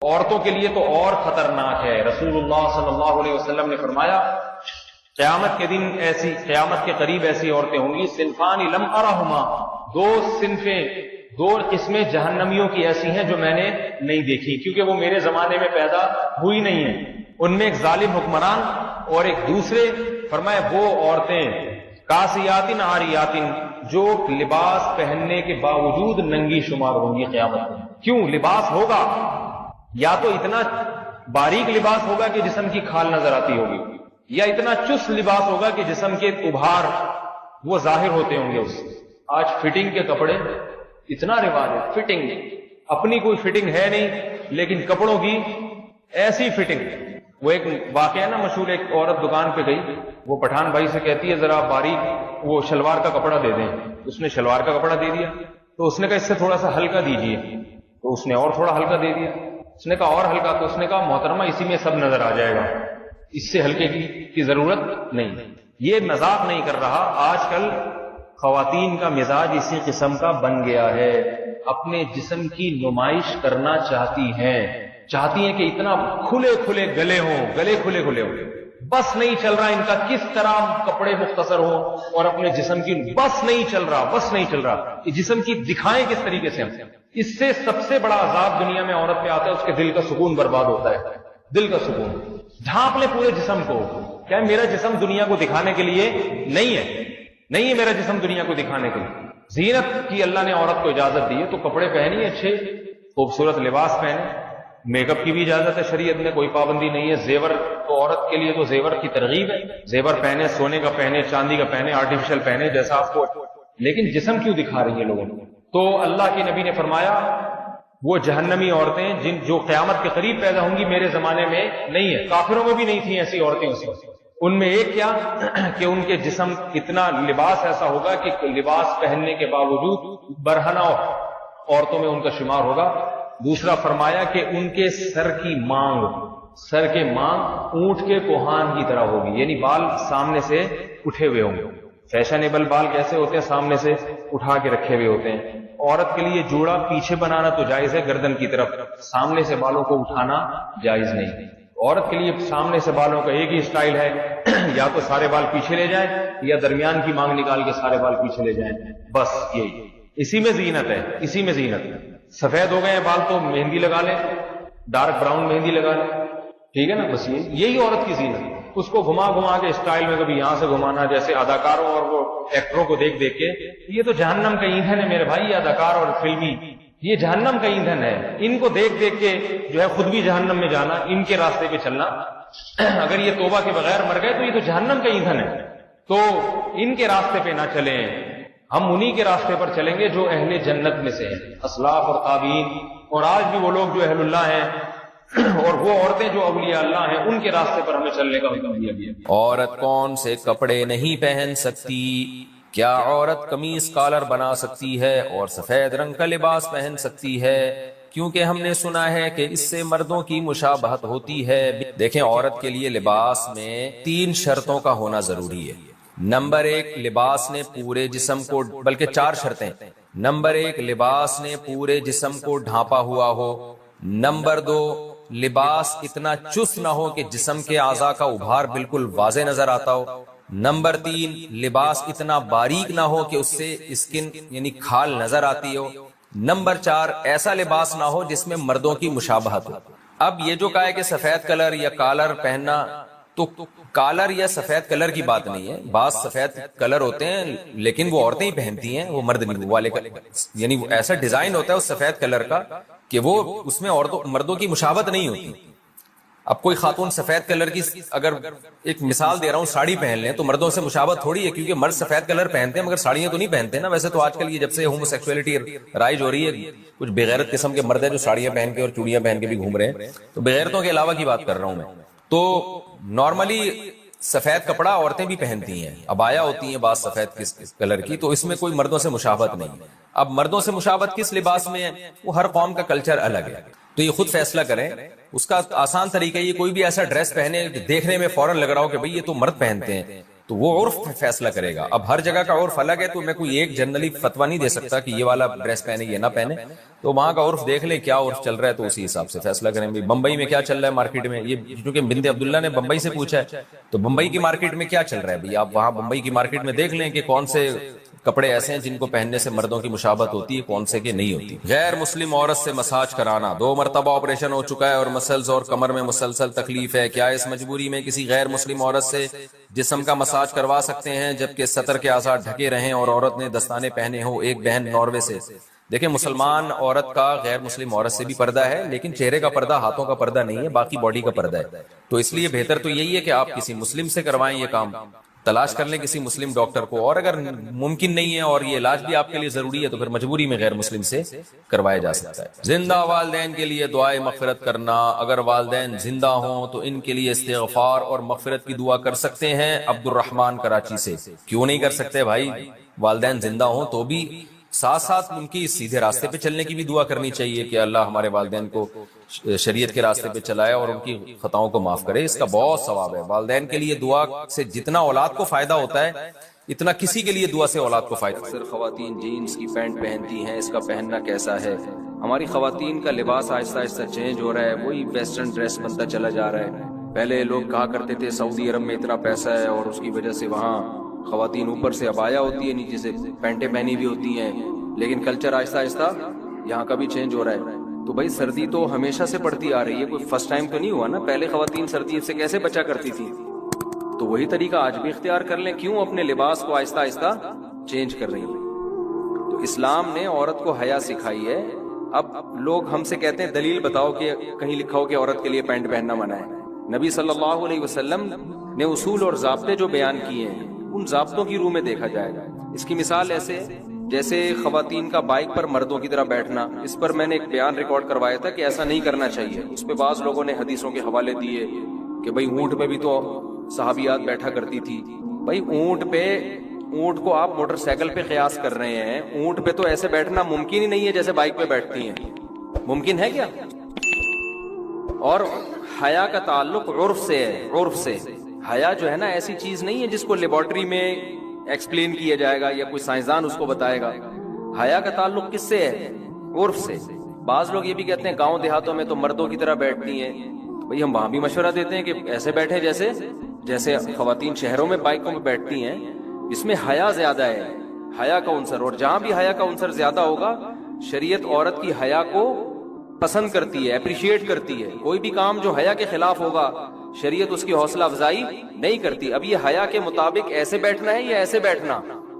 عورتوں کے لیے تو اور خطرناک ہے۔ رسول اللہ صلی اللہ علیہ وسلم نے فرمایا قیامت کے دن قیامت کے قریب ایسی عورتیں ہوں گی، صنفان لم ارہما، دو صنفیں، دو قسمیں جہنمیوں کی ایسی ہیں جو میں نے نہیں دیکھی، کیونکہ وہ میرے زمانے میں پیدا ہوئی نہیں ہیں۔ ان میں ایک ظالم حکمران اور ایک دوسرے، فرمایا وہ عورتیں کاسیاتن عاریاتن، جو لباس پہننے کے باوجود ننگی شمار ہوں گی قیامت میں۔ کیوں؟ لباس ہوگا، یا تو اتنا باریک لباس ہوگا کہ جسم کی کھال نظر آتی ہوگی، یا اتنا چست لباس ہوگا کہ جسم کے ابھار وہ ظاہر ہوتے ہوں گے اس سے۔ آج فٹنگ کے کپڑے اتنا رواج ہے، فٹنگ اپنی کوئی فٹنگ ہے نہیں، لیکن کپڑوں کی ایسی فٹنگ۔ وہ ایک واقعہ ہے نا مشہور، ایک عورت دکان پہ گئی، وہ پٹھان بھائی سے کہتی ہے ذرا باریک وہ شلوار کا کپڑا دے دیں۔ اس نے شلوار کا کپڑا دے دیا، تو اس نے کہا اس سے تھوڑا سا ہلکا دیجئے، تو اس نے اور تھوڑا ہلکا دے دیا۔ اس نے کہا اور ہلکا، تو اس نے کہا محترمہ اسی میں سب نظر آ جائے گا، اس سے ہلکے کی ضرورت نہیں۔ یہ مذاق نہیں کر رہا، آج کل خواتین کا مزاج اسی قسم کا بن گیا ہے، اپنے جسم کی نمائش کرنا چاہتی ہیں کہ اتنا کھلے کھلے گلے ہوں، گلے کھلے کھلے ہوں، بس نہیں چل رہا ان کا کس طرح کپڑے مختصر ہوں، اور اپنے جسم کی بس نہیں چل رہا یہ جسم کی دکھائیں کس طریقے سے ہم۔ اس سے سب سے بڑا عذاب دنیا میں عورت پہ آتا ہے، اس کے دل کا سکون برباد ہوتا ہے، دل کا سکون۔ ڈھانپ لے پورے جسم کو، کیا میرا جسم دنیا کو دکھانے کے لیے نہیں ہے میرا جسم دنیا کو دکھانے کے لیے۔ زینت کی اللہ نے عورت کو اجازت دی ہے تو کپڑے پہنی اچھے خوبصورت لباس پہنے، میک اپ کی بھی اجازت ہے، شریعت میں کوئی پابندی نہیں ہے۔ زیور تو عورت کے لیے تو زیور کی ترغیب ہے، زیور پہنے، سونے کا پہنے، چاندی کا پہنے، آرٹیفیشل پہنے جیسا آپ کو، لیکن جسم کیوں دکھا رہی ہیں لوگوں کو؟ تو اللہ کے نبی نے فرمایا وہ جہنمی عورتیں جو قیامت کے قریب پیدا ہوں گی میرے زمانے میں نہیں ہے، کافروں میں بھی نہیں تھیں ایسی عورتیں اس وقت۔ ان میں ایک کیا کہ ان کے جسم اتنا لباس ایسا ہوگا کہ لباس پہننے کے باوجود برہنہ عورتوں میں ان کا شمار ہوگا۔ دوسرا فرمایا کہ ان کے سر کے مانگ اونٹ کے کوہان کی طرح ہوگی، یعنی بال سامنے سے اٹھے ہوئے ہوں گے۔ فیشنیبل بال کیسے ہوتے ہیں؟ سامنے سے اٹھا کے رکھے ہوئے ہوتے ہیں۔ عورت کے لیے جوڑا پیچھے بنانا تو جائز ہے گردن کی طرف، سامنے سے بالوں کو اٹھانا جائز نہیں۔ عورت کے لیے سامنے سے بالوں کا ایک ہی سٹائل ہے، یا تو سارے بال پیچھے لے جائیں یا درمیان کی مانگ نکال کے سارے بال پیچھے لے جائیں، بس یہی، اسی میں زینت ہے، اسی میں زینت ہے۔ سفید ہو گئے ہیں بال تو مہندی لگا لیں، ڈارک براؤن مہندی لگا لیں، ٹھیک ہے نا، بس یہی عورت کی زینت ہے۔ اس کو گھما کے اسٹائل میں کبھی یہاں سے گھمانا، جیسے اداکاروں اور وہ ایکٹروں کو دیکھ کے، یہ تو جہنم کا ایندھن ہے میرے بھائی، یہ اداکار اور فلمی یہ جہنم کا ایندھن ہے۔ ان کو دیکھ کے جو ہے خود بھی جہنم میں جانا، ان کے راستے پہ چلنا، اگر یہ توبہ کے بغیر مر گئے تو یہ تو جہنم کا ایندھن ہے۔ تو ان کے راستے پہ نہ چلیں، ہم انہی کے راستے پر چلیں گے جو اہل جنت میں سے ہیں، اسلاف اور تابعین، اور آج بھی وہ لوگ جو اہل اللہ ہیں اور وہ عورتیں جو اولیاء اللہ ہیں، ان کے راستے پر ہمیں چلنے کا حکم دیا گیا۔ عورت کون سے کپڑے نہیں پہن سکتی؟ کیا عورت قمیص کالر بنا سکتی ہے اور سفید رنگ کا لباس پہن سکتی ہے؟ کیونکہ ہم نے سنا ہے کہ اس سے مردوں کی مشابہت ہوتی ہے۔ دیکھیں، عورت کے لیے لباس میں 3 شرطوں کا ہونا ضروری ہے۔ نمبر 1، لباس نے پورے جسم کو، بلکہ 4 شرطیں۔ نمبر 1، لباس نے پورے جسم کو ڈھانپا ہوا ہو۔ نمبر 2، لباس اتنا چست نہ ہو کہ جسم کے اعضاء کا ابھار بالکل واضح نظر آتا ہو۔ نمبر 3، لباس اتنا باریک نہ ہو کہ اس سے اسکن یعنی کھال نظر آتی ہو۔ نمبر 4، ایسا لباس نہ ہو جس میں مردوں کی مشابہت ہو۔ اب یہ جو کہا ہے کہ سفید کلر یا کالر پہننا، تو کالر یا سفید کلر کی بات نہیں ہے، بعض سفید کلر ہوتے ہیں لیکن وہ عورتیں ہی پہنتی ہیں، وہ مرد نہیں، وہ والے یعنی وہ ایسا ڈیزائن ہوتا ہے اس سفید کلر کا کہ وہ اس میں مردوں کی مشابہت نہیں ہوتی۔ اب کوئی خاتون سفید کلر کی، اگر ایک مثال دے رہا ہوں، ساڑی پہن لیں تو مردوں سے مشابہت تھوڑی ہے، کیونکہ مرد سفید کلر پہنتے ہیں مگر ساڑیاں تو نہیں پہنتے نا۔ ویسے تو آج کل یہ جب سے ہومو سیکسولیٹی رائج ہو رہی ہے، کچھ بغیرت قسم کے مرد ہیں جو ساڑیاں پہن کے اور چوڑیاں پہن کے بھی گھوم رہے ہیں، تو بغیرتوں کے علاوہ کی بات کر رہا ہوں میں۔ تو نارملی سفید کپڑا عورتیں بھی پہنتی ہیں، عبایا ہوتی ہیں بعض سفید کلر کی، تو اس میں کوئی مردوں سے مشابہت نہیں۔ اب مردوں سے مشابہت کس لباس میں ہے، وہ ہر قوم کا کلچر الگ ہے، تو یہ خود فیصلہ کریں۔ اس کا آسان طریقہ یہ، کوئی بھی ایسا ڈریس پہنے دیکھنے میں فوراً لگ رہا ہو کہ بھئی یہ تو مرد پہنتے ہیں، تو وہ عرف فیصلہ کرے گا. اب ہر جگہ کا عرف الگ ہے، تو میں کوئی ایک جنرلی فتویٰ نہیں دے سکتا کہ یہ والا ڈریس پہنے یہ نہ پہنے. تو وہاں کا عرف دیکھ لیں کیا عرف چل رہا ہے، تو اسی حساب سے فیصلہ کریں. بمبئی میں کیا چل رہا ہے مارکیٹ میں، یہ کیونکہ بنت عبداللہ نے بمبئی سے پوچھا ہے، تو بمبئی کی مارکیٹ میں کیا چل رہا ہے بھائی، آپ وہاں بمبئی کی مارکیٹ میں دیکھ لیں کہ کون سے کپڑے ایسے ہیں جن کو پہننے سے مردوں کی مشابہت ہوتی ہے، کون سے کے نہیں ہوتی. غیر مسلم عورت سے مساج کرانا، 2 مرتبہ آپریشن ہو چکا ہے اور مسلز اور کمر میں مسلسل تکلیف ہے، کیا اس مجبوری میں کسی غیر مسلم عورت سے جسم کا مساج کروا سکتے ہیں جبکہ سطر کے اعضاء ڈھکے رہیں اور عورت نے دستانے پہنے ہوں؟ ایک بہن ناروے سے. دیکھیں، مسلمان عورت کا غیر مسلم عورت سے بھی پردہ ہے، لیکن چہرے کا پردہ، ہاتھوں کا پردہ نہیں ہے، باقی باڈی کا پردہ ہے. تو اس لیے بہتر تو یہی ہے کہ آپ کسی مسلم سے کروائیں، یہ کام تلاش کر لیں کسی مسلم ڈاکٹر کو. اور اگر ممکن نہیں ہے اور یہ علاج بھی آپ کے لیے ضروری ہے تو پھر مجبوری میں غیر مسلم سے کروایا جا سکتا ہے. زندہ والدین کے لیے دعائے مغفرت کرنا، اگر والدین زندہ ہوں تو ان کے لیے استغفار اور مغفرت کی دعا کر سکتے ہیں. عبد الرحمان کراچی سے. کیوں نہیں کر سکتے بھائی، والدین زندہ ہوں تو بھی ساتھ ساتھ ان کی سیدھے راستے پہ چلنے کی بھی دعا کرنی چاہیے کہ اللہ ہمارے والدین کو شریعت کے راستے پہ چلائے اور ان کی خطاؤں کو معاف کرے. اس کا بہت ثواب ہے. والدین کے لیے دعا سے جتنا اولاد کو فائدہ ہوتا ہے اتنا کسی کے لیے دعا سے اولاد کو فائدہ. اکثر خواتین جینز کی پینٹ پہنتی ہیں، اس کا پہننا کیسا ہے؟ ہماری خواتین کا لباس آہستہ آہستہ چینج ہو رہا ہے، وہی ویسٹرن ڈریس بنتا چلا جا رہا ہے. پہلے لوگ کہا کرتے تھے سعودی عرب میں اتنا پیسہ ہے اور اس کی وجہ سے وہاں خواتین اوپر سے عبایا ہوتی ہے، نیچے سے پینٹیں پہنی بھی ہوتی ہیں، لیکن کلچر آہستہ آہستہ یہاں کا بھی چینج ہو رہا ہے. تو بھائی سردی تو ہمیشہ سے پڑتی آ رہی ہے، کوئی فرسٹ ٹائم تو نہیں ہوا نا. پہلے خواتین سردی سے کیسے بچا کرتی تھی، تو وہی طریقہ آج بھی اختیار کر لیں. کیوں اپنے لباس کو آہستہ آہستہ چینج کر رہی ہیں؟ تو اسلام نے عورت کو حیا سکھائی ہے. اب لوگ ہم سے کہتے ہیں دلیل بتاؤ کہ کہیں لکھا ہو کہ عورت کے لیے پینٹ پہننا منع ہے. نبی صلی اللہ علیہ وسلم نے اصول اور ضابطے جو بیان کیے ہیں ان ضابطوں کی روح میں دیکھا جائے گا. اس کی مثال ایسے جیسے خواتین کا بائک پر مردوں کی طرح بیٹھنا. اس پر میں نے ایک بیان ریکارڈ کروایا تھا کہ ایسا نہیں کرنا چاہیے. اس پہ بعض لوگوں نے حدیثوں کے حوالے دیے کہ بھئی اونٹ پہ بھی تو صحابیات بیٹھا کرتی تھی. بھئی اونٹ کو آپ موٹر سائیکل پہ قیاس کر رہے ہیں، اونٹ پہ تو ایسے بیٹھنا ممکن ہی نہیں ہے جیسے بائک پہ بیٹھتی ہیں. ممکن ہے کیا؟ اور حیا کا تعلق عرف سے ہے. عرف سے حیا جو ہے نا ایسی چیز نہیں ہے جس کو لیبارٹری میں ایکسپلین کیا جائے گا یا کوئی سائنسدان اس کو بتائے گا. حیا کا تعلق کس سے ہے؟ عرف سے. بعض لوگ یہ بھی کہتے ہیں گاؤں دیہاتوں میں تو مردوں کی طرح بیٹھتی ہیں. بھئی ہم وہاں بھی مشورہ دیتے ہیں کہ ایسے بیٹھیں جیسے خواتین شہروں میں بائکوں میں بیٹھتی ہیں. اس میں حیا زیادہ ہے، حیا کا عنصر. اور جہاں بھی حیا کا عنصر زیادہ ہوگا شریعت عورت کی حیا کو پسند کرتی ہے، اپریشیٹ کرتی ہے. کوئی بھی کام جو حیا کے خلاف ہوگا شریعت اس کی حوصلہ افزائی نہیں کرتی. اب یہ حیا کے مطابق ایسے بیٹھنا ہے یا ایسے بیٹھنا،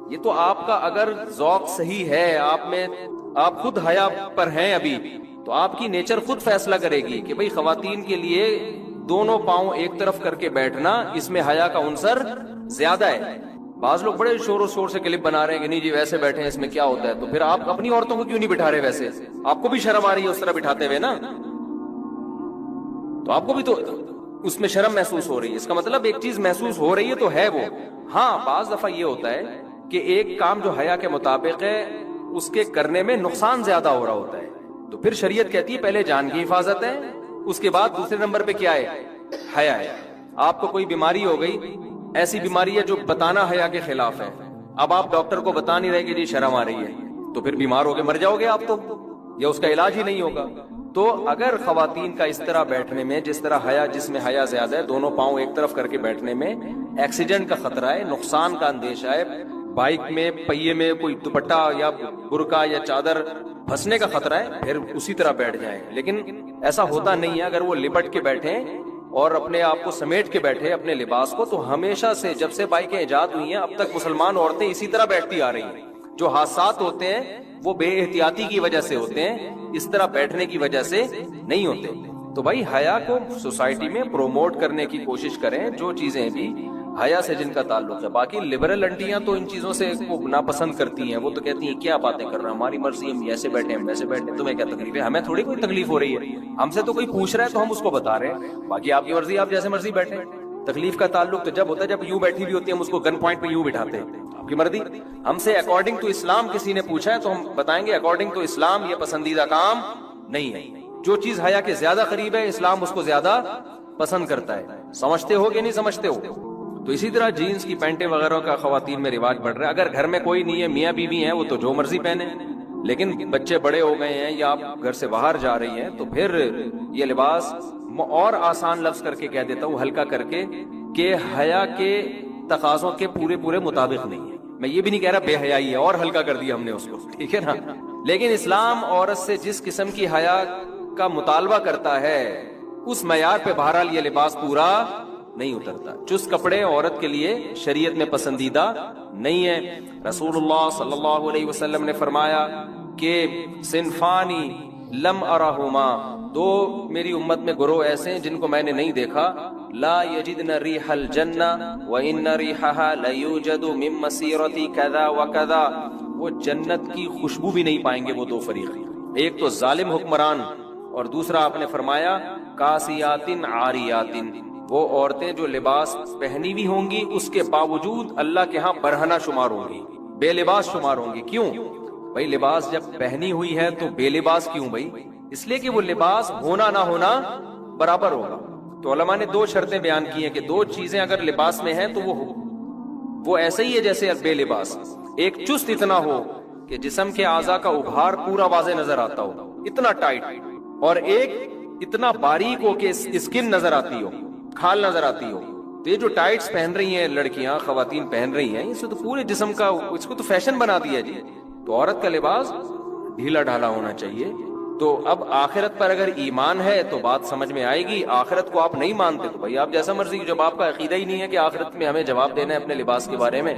یہ تو آپ کا اگر ذوق صحیح ہے، آپ خود حیا پر ہیں ابھی، تو آپ کی نیچر خود فیصلہ کرے گی کہ بھئی خواتین کے لیے دونوں پاؤں ایک طرف کر کے بیٹھنا اس میں حیا کا عنصر زیادہ ہے. بعض لوگ بڑے شور و شور سے کلپ بنا رہے ہیں کہ نہیں جی ویسے بیٹھے ہیں، اس میں کیا ہوتا ہے. تو پھر آپ اپنی عورتوں کو کیوں نہیں بٹھا رہے؟ ویسے آپ کو بھی شرم آ رہی ہے اس طرح بٹھاتے ہوئے نا، تو آپ کو بھی تو اس میں شرم محسوس ہو رہی ہے. اس کا مطلب ایک چیز محسوس ہو رہی ہے تو ہے وہ. ہاں بعض دفعہ یہ ہوتا ہے کہ ایک کام جو حیا کے مطابق ہے اس کے کرنے میں نقصان زیادہ ہو رہا ہوتا ہے، تو پھر شریعت کہتی ہے پہلے جان کی حفاظت ہے، اس کے بعد دوسرے نمبر پہ کیا ہے؟ حیا ہے. آپ کو کوئی بیماری ہو گئی، ایسی بیماری ہے جو بتانا حیا کے خلاف ہے، اب آپ ڈاکٹر کو بتا نہیں رہے کہ جی شرم آ رہی ہے، تو پھر بیمار ہو کے مر جاؤ گے آپ تو، یا اس کا علاج ہی نہیں ہوگا. تو اگر خواتین کا اس طرح بیٹھنے میں جس طرح حیا، جس میں حیا زیادہ ہے، دونوں پاؤں ایک طرف کر کے بیٹھنے میں ایکسیڈنٹ کا خطرہ ہے، نقصان کا اندیشہ ہے، بائک میں پہیے میں کوئی دوپٹہ یا برقع یا چادر پھنسنے کا خطرہ ہے، پھر اسی طرح بیٹھ جائیں. لیکن ایسا ہوتا نہیں ہے. اگر وہ لپٹ کے بیٹھیں اور اپنے آپ کو سمیٹ کے بیٹھے اپنے لباس کو، تو ہمیشہ سے جب سے بائکیں ایجاد ہوئی ہیں اب تک مسلمان عورتیں اسی طرح بیٹھتی آ رہی ہیں. جو حادثات ہوتے ہیں وہ بے احتیاطی کی وجہ سے ہوتے ہیں، اس طرح بیٹھنے کی وجہ سے نہیں ہوتے. تو بھائی حیا کو سوسائٹی میں پروموٹ کرنے کی کوشش کریں، جو چیزیں بھی حیا سے جن کا تعلق ہے. باقی لبرل انٹیاں تو ان چیزوں سے کو ناپسند کرتی ہیں، وہ تو کہتی ہیں کیا باتیں کر رہے ہیں، ہماری مرضی، ہم ایسے بیٹھے ہم ویسے بیٹھے، تمہیں کیا تکلیف ہے؟ ہمیں تھوڑی کوئی تکلیف ہو رہی ہے، ہم سے تو کوئی پوچھ رہا ہے تو ہم اس کو بتا رہے ہیں. باقی آپ کی مرضی، آپ جیسے مرضی بیٹھیں. تکلیف کا تعلق تو جب ہوتا ہے جب یوں بیٹھی ہوئی ہوتی ہے، ہم اس کو گن پوائنٹ پہ یوں بٹھاتے ہیں. آپ کی مرضی. ہم سے اکارڈنگ ٹو اسلام کسی نے پوچھا ہے تو ہم بتائیں گے اکارڈنگ ٹو اسلام یہ پسندیدہ کام نہیں ہے. جو چیز حیا کے زیادہ قریب ہے اسلام اس کو زیادہ پسند کرتا ہے. سمجھتے ہو کہ نہیں سمجھتے ہو؟ تو اسی طرح جینس کی پینٹیں وغیرہ کا خواتین میں رواج بڑھ رہا ہے. اگر گھر میں کوئی نہیں ہے، میاں بیوی ہیں، وہ تو جو مرضی پہنے، لیکن بچے بڑے ہو گئے ہیں یا آپ گھر سے باہر جا رہی ہیں تو پھر یہ لباس اور آسان لفظ کر کے کہہ دیتا ہوں، ہلکا کر کے، کہ حیا کے تقاضوں کے پورے مطابق نہیں ہے. میں یہ بھی نہیں کہہ رہا بے حیائی ہے، اور ہلکا کر دیا ہم نے اس کو، ٹھیک ہے نا. لیکن اسلام عورت سے جس قسم کی حیا کا مطالبہ کرتا ہے اس معیار پہ بہرحال یہ لباس پورا نہیں اترتا. چست کپڑے عورت کے لیے شریعت میں پسندیدہ نہیں ہے. رسول اللہ صلی اللہ علیہ وسلم نے فرمایا کہ صنفانی لم ارہما، دو میری امت میں گروہ ایسے ہیں جن کو میں نے نہیں دیکھا، لا یجدن ریح الجنہ وان ریحها لیوجد من مسیرۃ کذا وکذا، وہ جنت کی خوشبو بھی نہیں پائیں گے وہ دو فریق. ایک تو ظالم حکمران، اور دوسرا آپ نے فرمایا کاسیات عاریات، وہ عورتیں جو لباس پہنی بھی ہوں گی اس کے باوجود اللہ کے ہاں برہنہ شمار ہوں گی، بے لباس شمار ہوں گی. کیوں بھائی؟ لباس جب پہنی ہوئی ہے تو بے لباس کیوں بھائی؟ اس لیے کہ وہ لباس ہونا نہ ہونا برابر ہوگا. تو علماء نے دو شرطیں بیان کی ہیں کہ دو چیزیں اگر لباس میں ہیں تو وہ ایسا ہی ہے جیسے بے لباس. ایک چست اتنا ہو کہ جسم کے اعضاء کا ابھار پورا واضح نظر آتا ہو، اتنا ٹائٹ، اور ایک اتنا باریک ہو کہ اسکن نظر آتی ہو، کھال نظر آتی ہو. تو یہ جو ٹائٹس پہن رہی ہیں لڑکیاں، خواتین پہن رہی ہیں، اس کو تو پورے جسم کا، اس کو تو فیشن بنا دیا جی. تو عورت کا لباس ڈھیلا ڈھالا ہونا چاہیے. تو اب آخرت پر اگر ایمان ہے تو بات سمجھ میں آئے گی. آخرت کو آپ نہیں مانتے تو بھائی آپ جیسا مرضی، جب آپ کا عقیدہ ہی نہیں ہے کہ آخرت میں ہمیں جواب دینا ہے اپنے لباس کے بارے میں،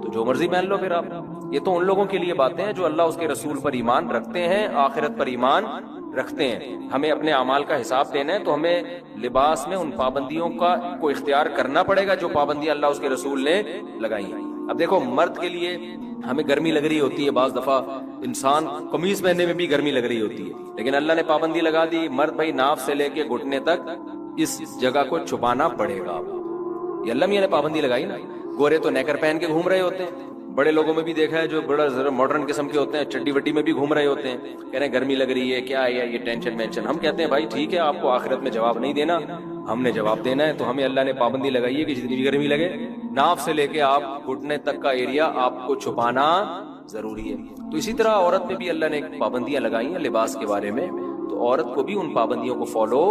تو جو مرضی پہن لو پھر آپ. یہ تو ان لوگوں کے لیے باتیں ہیں جو اللہ اس کے رسول پر ایمان رکھتے ہیں، آخرت پر ایمان رکھتے ہیں. ہمیں اپنے اعمال کا حساب دینا ہے تو ہمیں لباس میں ان پابندیوں کو اختیار کرنا پڑے گا جو پابندیاں اللہ اس کے رسول نے لگائی ہیں. اب دیکھو، مرد کے لیے ہمیں گرمی لگ رہی ہوتی ہے، بعض دفعہ انسان قمیض پہننے میں بھی گرمی لگ رہی ہوتی ہے، لیکن اللہ نے پابندی لگا دی، مرد بھائی ناف سے لے کے گھٹنے تک اس جگہ کو چھپانا پڑے گا. یہ اللہ میاں نے پابندی لگائی نا. گورے تو نیکر پہن کے گھوم رہے ہوتے ہیں، بڑے لوگوں میں بھی دیکھا ہے جو بڑا ذرا ماڈرن قسم کے ہوتے ہیں، چڈی وڈی میں بھی گھوم رہے ہوتے ہیں، کہہ رہے ہیں گرمی لگ رہی ہے، کیا ہے یہ ٹینشن وینشن. ہم کہتے ہیں بھائی ٹھیک ہے، آپ کو آخرت میں جواب نہیں دینا، ہم نے جواب دینا ہے. تو ہمیں اللہ نے پابندی لگائی ہے کہ جتنی بھی گرمی لگے، ناف سے لے کے آپ گھٹنے تک کا ایریا آپ کو چھپانا ضروری ہے. تو اسی طرح عورت میں بھی اللہ نے پابندیاں لگائی ہیں لباس کے بارے میں، تو عورت کو بھی ان پابندیوں کو فالو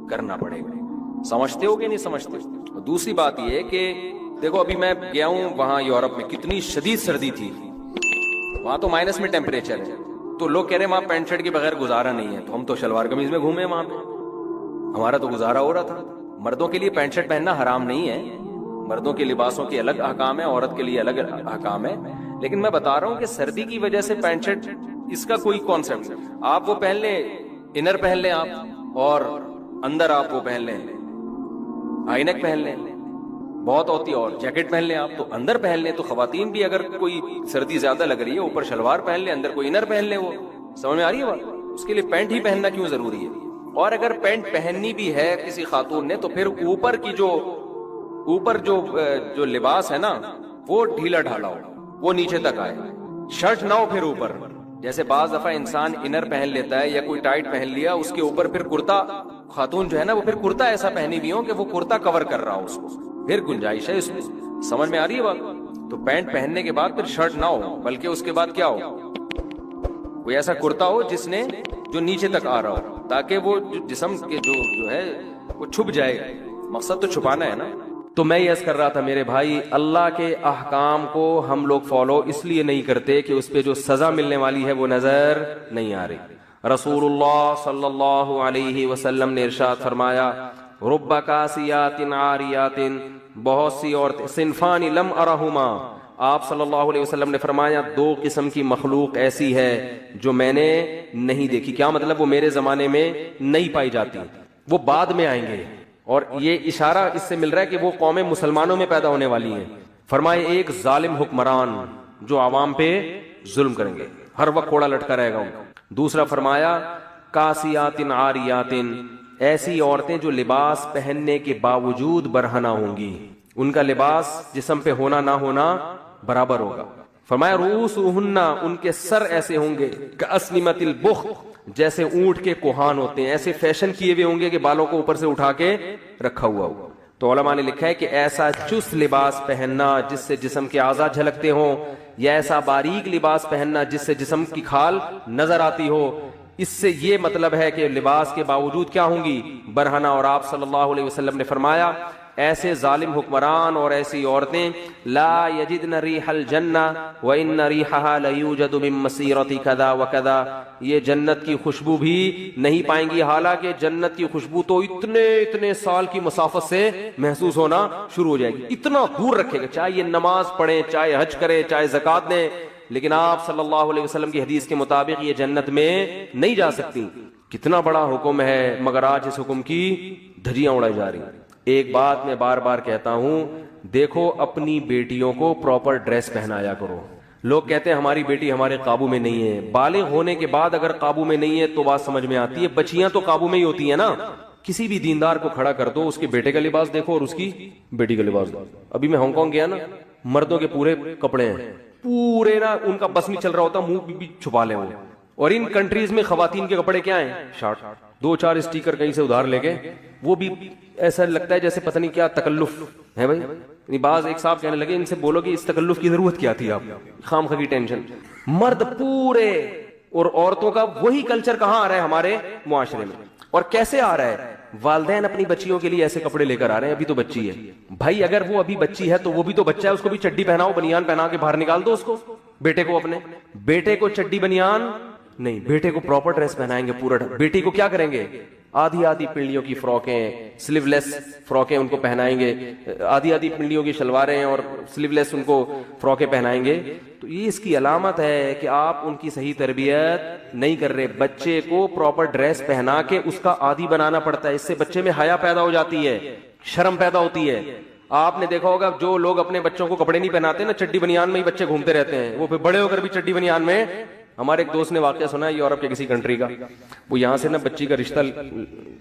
کرنا پڑے گا. سمجھتے ہو کہ نہیں سمجھتے؟ دوسری بات یہ ہے کہ دیکھو، ابھی میں گیا ہوں وہاں یورپ میں، کتنی شدید سردی تھی، وہاں تو مائنس میں ٹیمپریچر ہے. تو لوگ کہہ رہے ہیں وہاں پینٹ شرٹ کے بغیر گزارا نہیں ہے، تو ہم تو شلوار قمیض میں گھومے وہاں پہ، ہمارا تو گزارا ہو رہا تھا. مردوں کے لیے پینٹ شرٹ پہننا حرام نہیں ہے، مردوں کے لباسوں کے الگ احکام ہے، عورت کے لیے الگ احکام ہے. لیکن میں بتا رہا ہوں کہ سردی کی وجہ سے پینٹ شرٹ، اس کا کوئی کانسیپٹ، آپ وہ پہن لیں، انر پہن لیں آپ، اور اندر آپ وہ پہن لیں، ہائی نیک پہن لیں، بہت ہوتی ہے، اور جیکٹ پہن لیں آپ، تو اندر پہن لیں. تو خواتین بھی اگر کوئی سردی زیادہ لگ رہی ہے، اوپر شلوار پہن لیں، اندر کوئی انر پہن لیں. وہ سمجھ میں آ رہی ہے بات؟ اس کے لیے پینٹ ہی پہننا کیوں ضروری ہے؟ اور اگر پینٹ پہننی بھی ہے کسی خاتون نے تو پھر اوپر جو لباس ہے نا وہ ڈھیلا ڈھالا ہو، وہ نیچے تک آئے، شرٹ نہ ہو پھر اوپر. جیسے بعض دفعہ انسان انر پہن لیتا ہے یا کوئی ٹائٹ پہن لیا، اس کے اوپر پھر کرتا، خاتون جو ہے نا وہ پھر کرتا ایسا پہنی بھی ہو کہ وہ کرتا کور کر رہا ہو اس کو، پھر گنجائش ہے اس میں. سمجھ میں آ رہی ہے بات؟ تو پینٹ پہننے کے بعد پھر شرٹ نہ ہو، بلکہ اس کے بعد کیا ہو، کوئی ایسا کرتا ہو جس نے جو نیچے تک آ رہا ہو، تاکہ وہ جسم کے جو ہے وہ چھپ جائے. مقصد تو چھپانا ہے نا. تو میں یہ عرض کر رہا تھا میرے بھائی، اللہ کے احکام کو ہم لوگ فالو اس لیے نہیں کرتے کہ اس پہ جو سزا ملنے والی ہے وہ نظر نہیں آ رہی. رسول اللہ صلی اللہ علیہ وسلم نے ارشاد فرمایا، رب کاسیات عاریات، بہت سی عورتیں، صنفان لم ارہما، آپ صلی اللہ علیہ وسلم نے فرمایا دو قسم کی مخلوق ایسی ہے جو میں نے نہیں دیکھی. کیا مطلب؟ وہ میرے زمانے میں نہیں پائی جاتی، وہ بعد میں آئیں گے. اور یہ اشارہ اس سے مل رہا ہے کہ وہ قومیں مسلمانوں میں پیدا ہونے والی ہیں. فرمائے ایک ظالم حکمران جو عوام پہ ظلم کریں گے، ہر وقت کوڑا لٹکا رہے گا ان کا. دوسرا فرمایا کاسیات عاریات، ایسی عورتیں جو لباس پہننے کے باوجود برہنہ ہوں گی، ان کا لباس جسم پہ ہونا نہ ہونا برابر ہوگا. فرمایا رؤوسہن، ان کے سر ایسے ہوں گے کاسنمۃ البخت، جیسے اونٹ کے کوہان ہوتے ہیں، ایسے فیشن کیے ہوئے ہوں گے کہ بالوں کو اوپر سے اٹھا کے رکھا ہوا ہوگا. تو علماء نے لکھا ہے کہ ایسا چست لباس پہننا جس سے جسم کے اعضاء جھلکتے ہوں، یا ایسا باریک لباس پہننا جس سے جسم کی کھال نظر آتی ہو، اس سے یہ مطلب ہے کہ لباس کے باوجود کیا ہوں گی؟ برہنہ۔ اور آپ صلی اللہ علیہ وسلم نے فرمایا ایسے ظالم حکمران اور ایسی عورتیں لا یجدن ریح الجنہ وان ریحها لیوجد من مسیرۃ کذا وکذا، یہ جنت کی خوشبو بھی نہیں پائیں گی، حالانکہ جنت کی خوشبو تو اتنے سال کی مسافت سے محسوس ہونا شروع ہو جائے گی، اتنا دور رکھے گا، چاہے یہ نماز پڑھیں، چاہے حج کریں، چاہے زکوٰۃ دیں، لیکن آپ صلی اللہ علیہ وسلم کی حدیث کے مطابق یہ جنت میں نہیں جا سکتی۔ کتنا بڑا حکم ہے، مگر آج اس حکم کی دھجیاں اڑائی جا رہی ہیں۔ ایک بات میں بار بار کہتا ہوں، دیکھو اپنی بیٹیوں کو پراپر ڈریس پہنایا کرو۔ لوگ کہتے ہیں ہماری بیٹی ہمارے قابو میں نہیں ہے، بالغ ہونے کے بعد اگر قابو میں نہیں ہے تو بات سمجھ میں آتی ہے، بچیاں تو قابو میں ہی ہوتی ہیں نا۔ کسی بھی دیندار کو کھڑا کر دو، اس کے بیٹے کا لباس دیکھو اور اس کی بیٹی کا لباس دیکھو۔ ابھی میں ہانگ کانگ گیا نا، مردوں کے پورے کپڑے ہیں، پورے نا ان کا بس نہیں چل رہا ہوتا، منہ بھی چھپا لیں وہ۔ اور ان کنٹریز میں خواتین کے کپڑے کیا ہیں؟ شارٹ، 2-4 اسٹیکر کہیں سے ادھار لے کے، وہ بھی ایسا لگتا ہے جیسے پتہ نہیں کیا تکلف ہے بھائی۔ یعنی بعض ایک صاحب کہنے لگے ان سے بولو کہ اس تکلف کی ضرورت کیا تھی، آپ خام خواہ کی ٹینشن۔ مرد پورے، اور عورتوں کا وہی کلچر کہاں آ رہا ہے ہمارے معاشرے میں، اور کیسے آ رہا ہے؟ والدین اپنی بچیوں کے لیے ایسے کپڑے لے کر آ رہے ہیں، ابھی تو بچی ہے بھائی، اگر وہ ابھی بچی ہے تو وہ بھی تو بچہ ہے، اس کو بھی چڈی پہناؤ، بنیان پہنا کے باہر نکال دو اس کو، بیٹے کو، اپنے بیٹے کو چڈی بنیان نہیں، بیٹے کو پراپر ڈریس پہنائیں گے پورا۔ بیٹی کو کیا کریں گے؟ آدھی پنڈلیوں کی فراکیں، سلیو لیس فراکیں ان کو پہنائیں گے، آدھی پنڈلیوں کی شلواریں اور سلیو لیس ان کو فراکیں پہنائیں گے۔ تو یہ اس کی علامت ہے کہ آپ ان کی صحیح تربیت نہیں کر رہے۔ بچے کو پراپر ڈریس پہنا کے اس کا عادی بنانا پڑتا ہے، اس سے بچے میں حیا پیدا ہو جاتی ہے، شرم پیدا ہوتی ہے۔ آپ نے دیکھا ہوگا جو لوگ اپنے بچوں کو کپڑے نہیں پہناتے نا، چڈی بنیان میں ہی بچے گھومتے رہتے ہیں، وہ پھر بڑے ہو کر بھی چڈی بنیان میں۔ ہمارے ایک دوست نے واقعہ سنا ہے یورپ کے کسی کنٹری کا، وہ یہاں سے نا بچی کا رشتہ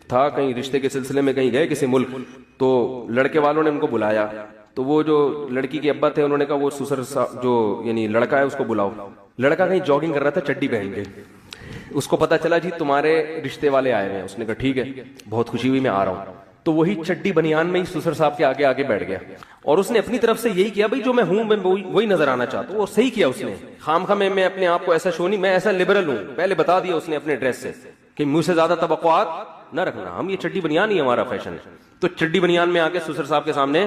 تھا، کہیں رشتے کے سلسلے میں کہیں گئے کسی ملک، تو لڑکے والوں نے ان کو بلایا، تو وہ جو لڑکی کے ابا تھے انہوں نے کہا وہ سسر جو یعنی لڑکا ہے اس کو بلاؤ۔ لڑکا کہیں جاگنگ کر رہا تھا چڈی پہن کے، اس کو پتا چلا جی تمہارے رشتے والے آئے ہیں، اس نے کہا ٹھیک ہے، بہت خوشی ہوئی، میں آ رہا ہوں۔ تو وہی چڈی بنیان میں ہی سسر صاحب کے آگے بیٹھ گیا، اور اس نے اپنی طرف سے یہی کیا، بھائی جو میں ہوں میں وہی نظر آنا چاہتا ہوں، اور صحیح کیا اس نے۔ خامخواہ میں اپنے آپ کو ایسا شو نہیں، میں ایسا لبرل ہوں، پہلے بتا دیا اس نے اپنے ڈریس سے کہ مجھ سے زیادہ توقعات نہ رکھنا، ہم یہ چڈی بنیان ہی ہمارا فیشن ہے۔ تو چڈی بنیان میں آ کے سسر صاحب کے سامنے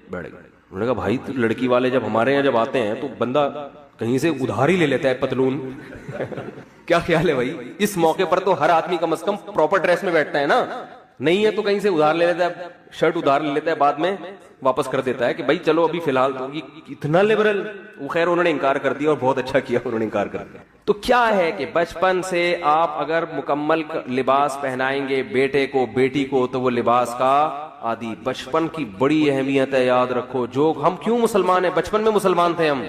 بیٹھ گئے۔ انہوں نے کہا بھائی لڑکی والے جب ہمارے یہاں جب آتے ہیں تو بندہ کہیں سے ادھار ہی لے لیتا ہے پتلون، کیا خیال ہے بھائی؟ اس موقع پر تو ہر آدمی کم از کم پراپر ڈریس میں بیٹھتا ہے نا، نہیں ہے تو کہیں سے ادھار لے لیتا ہے، شرٹ ادھار لے لیتا ہے، بعد میں واپس کر دیتا ہے کہ بھائی چلو ابھی فی الحال تو۔ یہ اتنا لبرل، وہ خیر انہوں نے انکار کر دیا اور بہت اچھا کیا انہوں نے انکار کر دیا۔ تو کیا ہے کہ بچپن سے آپ اگر مکمل لباس پہنائیں گے بیٹے کو بیٹی کو تو وہ لباس کا عادی۔ بچپن کی بڑی اہمیت ہے، یاد رکھو۔ جو ہم کیوں مسلمان ہیں؟ بچپن میں مسلمان تھے ہم،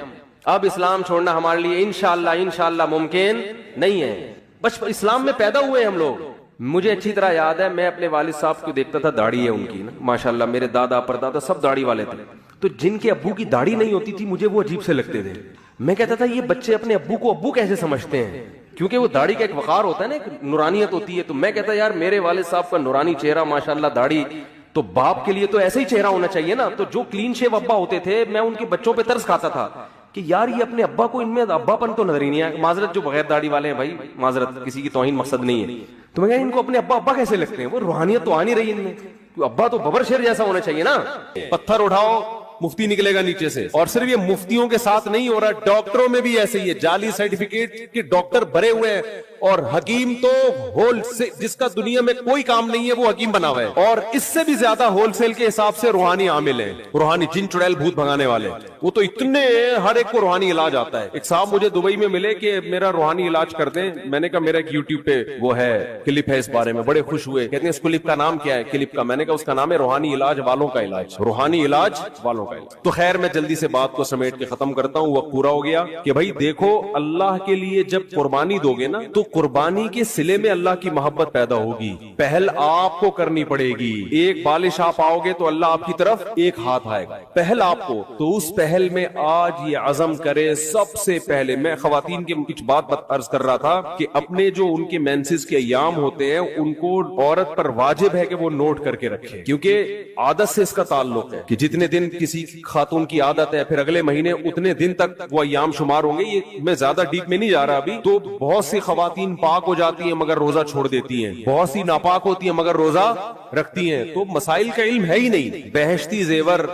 اب اسلام چھوڑنا ہمارے لیے انشاءاللہ ممکن نہیں ہے۔ بچپن اسلام میں پیدا ہوئے ہم لوگ۔ مجھے اچھی طرح یاد ہے، میں اپنے والد صاحب کو دیکھتا تھا، داڑھی ہے ان کی نا ماشاءاللہ، میرے دادا پردادا سب داڑھی والے تھے، تو جن کے ابو کی داڑھی نہیں ہوتی تھی مجھے وہ عجیب سے لگتے تھے۔ میں کہتا تھا یہ بچے اپنے ابو کو ابو کیسے سمجھتے ہیں؟ کیونکہ وہ داڑھی کا ایک وقار ہوتا ہے نا، ایک نورانیت ہوتی ہے۔ تو میں کہتا یار میرے والد صاحب کا نورانی چہرہ ماشاءاللہ، داڑھی، تو باپ کے لیے تو ایسا ہی چہرہ ہونا چاہیے نا۔ تو جو کلین شیو ابا ہوتے تھے میں ان کے بچوں پہ ترس کھاتا تھا کہ یار یہ اپنے ابا کو، ان میں ابا پن تو نظر ہی نہیں ہے۔ معذرت جو بغیر داڑھی والے ہیں بھائی، معذرت، کسی کی توہین مقصد نہیں ہے۔ تو میں کہا ان کو اپنے ابا کیسے لگتے ہیں؟ وہ روحانیت تو آ نہیں رہی ان میں، ابا تو ببر شیر جیسا ہونا چاہیے نا۔ پتھر اٹھاؤ مفتی نکلے گا نیچے سے۔ اور صرف یہ مفتیوں کے ساتھ نہیں ہو رہا، ڈاکٹروں میں بھی ایسے ہی ہے، جعلی سرٹیفکیٹ کے ڈاکٹر بھرے ہوئے ہیں، اور حکیم تو ہول سے، جس کا دنیا میں کوئی کام نہیں ہے وہ حکیم بنا ہوا ہے، اور اس سے بھی زیادہ ہول سیل کے حساب سے روحانی عامل ہیں، روحانی جن چڑیل بھوت بھگانے والے، وہ تو اتنے ہر ایک کو روحانی علاج آتا ہے۔ ایک صاحب مجھے دبئی میں ملے کہ میرا روحانی علاج کر دیں، میں نے کہا میرا ایک یوٹیوب پہ وہ ہے کلپ ہے اس بارے میں، بڑے خوش ہوئے، کہتے ہیں اس کلپ کا نام کیا ہے؟ کلپ کا، میں نے کہا اس کا نام ہے روحانی علاج والوں کا علاج، روحانی علاج والوں کا علاج۔ تو خیر میں جلدی سے بات کو سمیٹ کے ختم کرتا ہوں، وقت پورا ہو گیا کہ بھائی دیکھو اللہ کے لیے جب قربانی دو گے نا تو قربانی کے سلے میں اللہ کی محبت پیدا ہوگی. پہل آپ کو کرنی پڑے گی. ایک بالش آپ آؤ گے تو اللہ آپ کی طرف ایک ہاتھ آئے گا. پہل آپ کو, تو اس پہل میں آج یہ عزم کرے سب سے پہلے. میں خواتین کے کچھ بات عرض کر رہا تھا کہ اپنے جو ان کے مینسز کے ایام ہوتے ہیں ان کو عورت پر واجب ہے کہ وہ نوٹ کر کے رکھے, کیونکہ عادت سے اس کا تعلق ہے کہ جتنے دن کسی خاتون کی عادت ہے پھر اگلے مہینے اتنے دن تک وہ ایام شمار ہوں گے. یہ میں زیادہ ڈیپ میں نہیں جا رہا ابھی. تو بہت سی خواتین پاک ہو جاتی ہیں مگر روزہ چھوڑ دیتی ہیں, بہت سی ناپاک ہوتی ہیں مگر روزہ رکھتی ہیں. تو مسائل کا علم ہے ہی نہیں. بہشتی زیور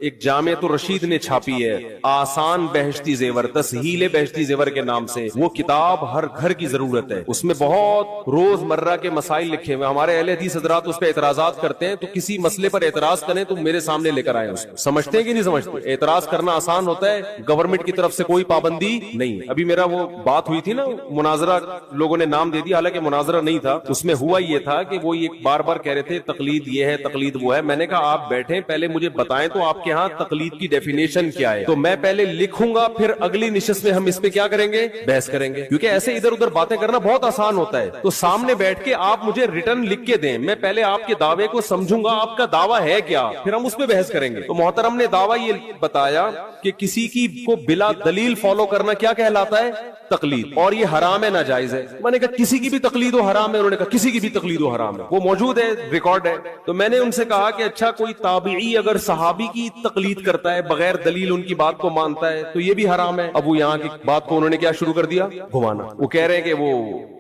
ایک جامعۃ الرشید نے چھاپی ہے, آسان بہشتی زیور, تسہیل بہشتی زیور کے نام سے. وہ کتاب ہر گھر کی ضرورت ہے. اس میں بہت روز مرہ کے مسائل لکھے ہوئے. ہمارے اہل حدیث حضرات اس پہ اعتراضات کرتے ہیں, تو کسی مسئلے پر اعتراض کریں تو میرے سامنے لے کر آئے. اس کو سمجھتے ہیں کہ نہیں سمجھتے؟ اعتراض کرنا آسان ہوتا ہے, گورنمنٹ کی طرف سے کوئی پابندی نہیں. ابھی میرا وہ بات ہوئی تھی نا, مناظرہ لوگوں نے نام دے دیا, حالانکہ مناظرہ نہیں تھا. اس میں ہوا یہ تھا کہ وہ یہ بار بار کہہ رہے تھے تقلید یہ ہے تقلید وہ ہے. میں نے کہا آپ بیٹھیں, پہلے مجھے بتائیں تو آپ کے ہاں تقلید کی ڈیفینیشن کیا ہے. تو میں پہلے لکھوں گا, پھر اگلی نشست میں ہم اس پہ کیا کریں گے, بحث کریں گے. کیونکہ ایسے ادھر ادھر باتیں کرنا بہت آسان ہوتا ہے. تو سامنے بیٹھ کے آپ مجھے ریٹرن لکھ کے دیں, میں پہلے آپ کے دعوے کو سمجھوں گا آپ کا دعویٰ ہے کیا, پھر ہم اس پہ بحث کریں گے. تو محترم نے دعویٰ یہ بتایا کہ کسی کی کو بلا دلیل فالو کرنا کیا کہلاتا ہے, تقلید, اور یہ حرام ہے, ناجائز ہے. میں نے کہا کسی کی بھی تقلید و حرام ہے. انہوں نے کہا کسی کی بھی تقلید و حرام ہے. وہ موجود ہے, ریکارڈ ہے. تو میں نے ان سے کہا کہ اچھا کوئی تابعی اگر صحابی کی تقلید کرتا ہے بغیر دلیل ان کی بات کو مانتا ہے تو یہ بھی حرام ہے. اب وہ یہاں کی بات کو انہوں نے کیا شروع کر دیا, گھمانا. وہ کہہ رہے ہیں کہ وہ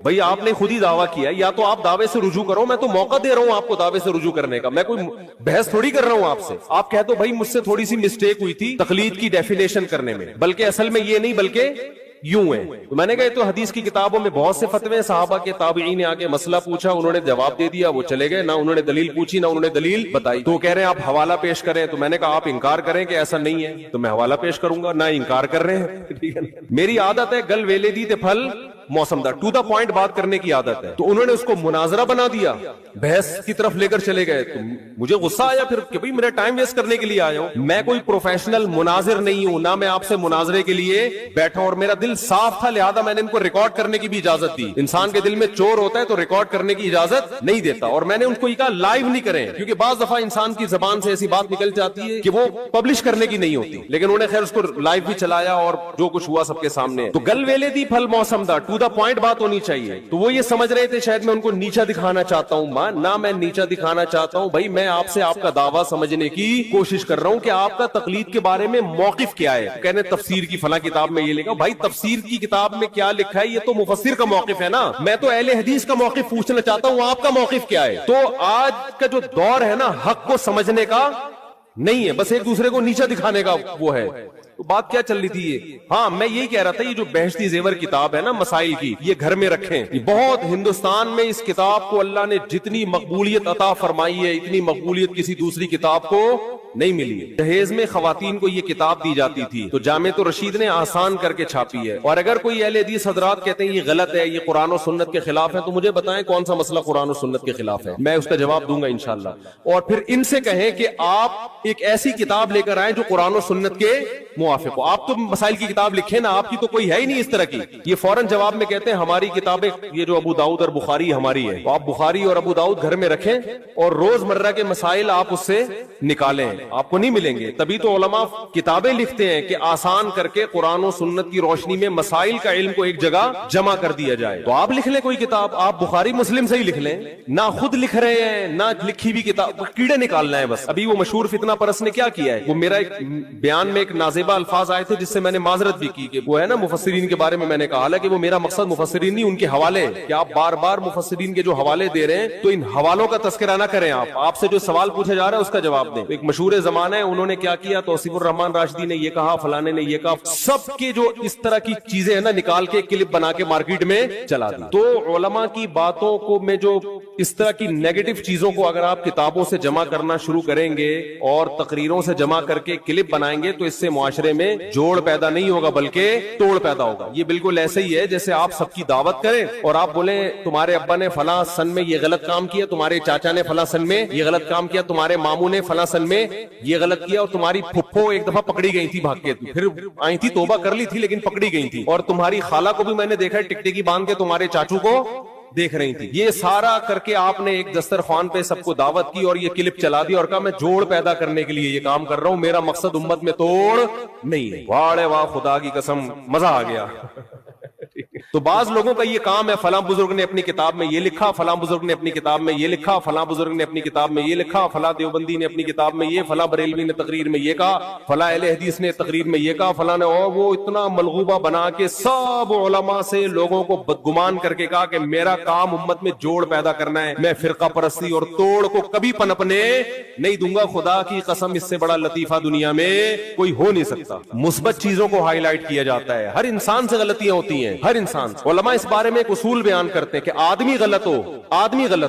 بھائی آپ نے خود ہی دعویٰ کیا, یا تو آپ دعوے سے رجوع کرو, میں تو موقع دے رہا ہوں آپ کو دعوے سے رجوع کرنے کا, میں کوئی بحث تھوڑی کر رہا ہوں آپ سے. آپ کہہ دو بھائی مجھ سے تھوڑی سی مسٹیک ہوئی تھی تقلید کی ڈیفینیشن کرنے میں, بلکہ اصل میں یہ نہیں بلکہ یوں ہے. تو میں نے کہا تو حدیث کی کتابوں میں بہت سے فتوے, صحابہ کے تابعین نے آ کے مسئلہ پوچھا, انہوں نے جواب دے دیا, وہ چلے گئے, نہ انہوں نے دلیل پوچھی نہ انہوں نے دلیل بتائی. تو کہہ رہے ہیں آپ حوالہ پیش کریں. تو میں نے کہا آپ انکار کریں کہ ایسا نہیں ہے تو میں حوالہ پیش کروں گا, نہ انکار کر رہے ہیں. میری عادت ہے گل ویلے دی تے پھل موسم دا, ٹو دا پوائنٹ بات کرنے کی عادت ہے. تو انہوں نے اس کو مناظرہ بنا دیا, بحث کی طرف لے کر چلے گئے. تو مجھے غصہ آیا پھر کہ بھئی میرا ٹائم ویسٹ کرنے کے لیے آیا ہوں. میں کوئی پروفیشنل مناظر نہیں ہوں, نہ میں آپ سے مناظرے کے لیے بیٹھا ہوں, اور میرا دل صاف تھا, لہذا میں نے ان کو ریکارڈ کرنے کی بھی اجازت دی. انسان کے دل میں چور ہوتا ہے تو ریکارڈ کرنے کی اجازت نہیں دیتا, اور میں نے ان کو یہ کہا لائیو نہیں کریں, کیونکہ بعض دفعہ انسان کی زبان سے ایسی بات نکل جاتی ہے کہ وہ پبلش کرنے کی نہیں ہوتی. لیکن انہوں نے خیر اس کو لائیو بھی چلایا اور جو کچھ ہوا سب کے سامنے. تو گل ویلے دی پھل موسم دا, ٹو دا پوائنٹ بات ہونی چاہیے. تو وہ یہ سمجھ رہے تھے شاید میں ان کو نیچا دکھانا چاہتا ہوں. ماں نہ میں نیچا دکھانا چاہتا ہوں بھائی, میں آپ سے آپ کا دعویٰ سمجھنے کی کوشش کر رہا ہوں کہ آپ کا تقلید کے بارے میں موقف کیا ہے. کہنے تفسیر کی فلاں کتاب میں یہ لکھا. بھائی تفسیر کی کتاب میں کیا لکھا ہے یہ تو مفسر کا موقف ہے نا, میں تو اہل حدیث کا موقف پوچھنا چاہتا ہوں, آپ کا موقف کیا ہے. تو آج کا جو دور ہے نا حق کو سمجھنے کا نہیں ہے, بس ایک دوسرے کو نیچا دکھانے کا وہ ہے. تو بات کیا چل رہی تھی یہ, ہاں میں یہی کہہ رہا تھا یہ جو بہشتی زیور کتاب ہے نا مسائل کی, یہ گھر میں رکھیں. یہ بہت ہندوستان میں اس کتاب کو اللہ نے جتنی مقبولیت عطا فرمائی ہے اتنی مقبولیت کسی دوسری کتاب کو نہیں ملی. جہیز میں خواتین کو یہ کتاب دی جاتی تھی تو جامعۃ الرشید نے آسان کر کے چھاپی ہے. اور اگر کوئی اہل حدیث حضرات کہتے ہیں یہ غلط ہے, یہ قرآن و سنت کے خلاف ہے, تو مجھے بتائیں کون سا مسئلہ قرآن و سنت کے خلاف ہے, میں اس کا جواب دوں گا انشاءاللہ. اور پھر ان سے کہیں کہ آپ ایک ایسی کتاب لے کر آئیں جو قرآن و سنت کے موافق ہو. آپ تو مسائل کی کتاب لکھیں نا, آپ کی تو کوئی ہے ہی نہیں اس طرح کی. یہ فوراً جواب میں کہتے ہیں ہماری کتابیں یہ جو ابو داؤد اور بخاری ہماری ہے, تو آپ بخاری اور ابو داؤد گھر میں رکھیں اور روز مرہ کے مسائل آپ اس سے نکالیں, آپ کو نہیں ملیں گے. تبھی تو علماء کتابیں لکھتے ہیں کہ آسان کر کے قرآن و سنت کی روشنی میں مسائل کا علم کو ایک جگہ جمع کر دیا جائے. تو آپ لکھ لیں کوئی کتاب, آپ بخاری مسلم سے ہی لکھ لیں, نہ خود لکھ رہے ہیں نہ لکھی بھی کتاب, کیڑے نکالنا ہے بس. ابھی وہ مشہور فتنہ پرست نے کیا کیا ہے, وہ میرا ایک بیان میں ایک نازیبہ الفاظ آئے تھے جس سے میں نے معذرت بھی کی کہ وہ ہے نا مفسرین کے بارے میں میں نے کہا, حالانکہ وہ میرا مقصد مفسرین نہیں ان کے حوالے, کہ آپ بار بار مفسرین کے جو حوالے دے رہے ہیں تو ان حوالوں کا تذکرہ نہ کریں. آپ سے جو سوال پوچھا جا رہا ہے اس کا جواب دیں. ایک مشہور زمانہ ہے انہوں نے کیا کیا, توصیف الرحمان راشدی نے یہ کہا, فلانے نے یہ کہا, سب کے جو اس طرح کی چیزیں ہیں نا نکال کے کلپ بنا کے مارکیٹ میں چلا دی. تو علماء کی باتوں کو میں جو اس طرح کی نیگیٹو چیزوں کو اگر آپ کتابوں سے جمع کرنا شروع کریں گے اور تقریروں سے جمع کر کے کلپ بنائیں گے تو اس سے معاشرے میں جوڑ پیدا نہیں ہوگا بلکہ توڑ پیدا ہوگا. یہ بالکل ایسے ہی ہے جیسے آپ سب کی دعوت کریں اور آپ بولیں تمہارے ابا نے فلاں سن میں یہ غلط کام کیا, تمہارے چاچا نے فلاں سن میں یہ غلط کام کیا, تمہارے ماموں نے فلاں سن میں یہ غلط کیا اور تمہاری پھپھو ایک دفعہ پکڑی گئی تھی بھاگ کے, پھر آئی تھی توبہ کر لی تھی لیکن پکڑی گئی تھی, اور تمہاری خالہ کو بھی میں نے دیکھا ہے ٹکٹکی باندھ کے تمہارے چاچو کو دیکھ رہی تھی. یہ سارا کر کے آپ نے ایک دسترخوان پہ سب کو دعوت کی اور یہ کلپ چلا دی اور کہا میں جوڑ پیدا کرنے کے لیے یہ کام کر رہا ہوں, میرا مقصد امت میں توڑ نہیں ہے. واڑے واہ, خدا کی قسم مزہ آ گیا. تو بعض لوگوں کا یہ کام ہے, فلاں بزرگ نے اپنی کتاب میں یہ لکھا, فلاں بزرگ نے اپنی کتاب میں یہ لکھا, فلاں بزرگ نے اپنی کتاب میں یہ لکھا, فلاں دیوبندی نے اپنی کتاب میں یہ, فلاں بریلوی نے تقریر میں یہ کہا, فلاں اہل حدیث نے تقریر میں یہ کہا, فلاں نے, اور وہ اتنا ملغوبہ بنا کے سب علماء سے لوگوں کو بدگمان کر کے کہا کہ میرا کام امت میں جوڑ پیدا کرنا ہے, میں فرقہ پرستی اور توڑ کو کبھی پنپنے نہیں دوں گا. خدا کی قسم اس سے بڑا لطیفہ دنیا میں کوئی ہو نہیں سکتا. مثبت چیزوں کو ہائی لائٹ کیا جاتا ہے. ہر انسان سے غلطیاں ہوتی ہیں, ہر انسان. علماء اس بارے میں ایک اصول بیان کرتے ہیں کہ آدمی غلط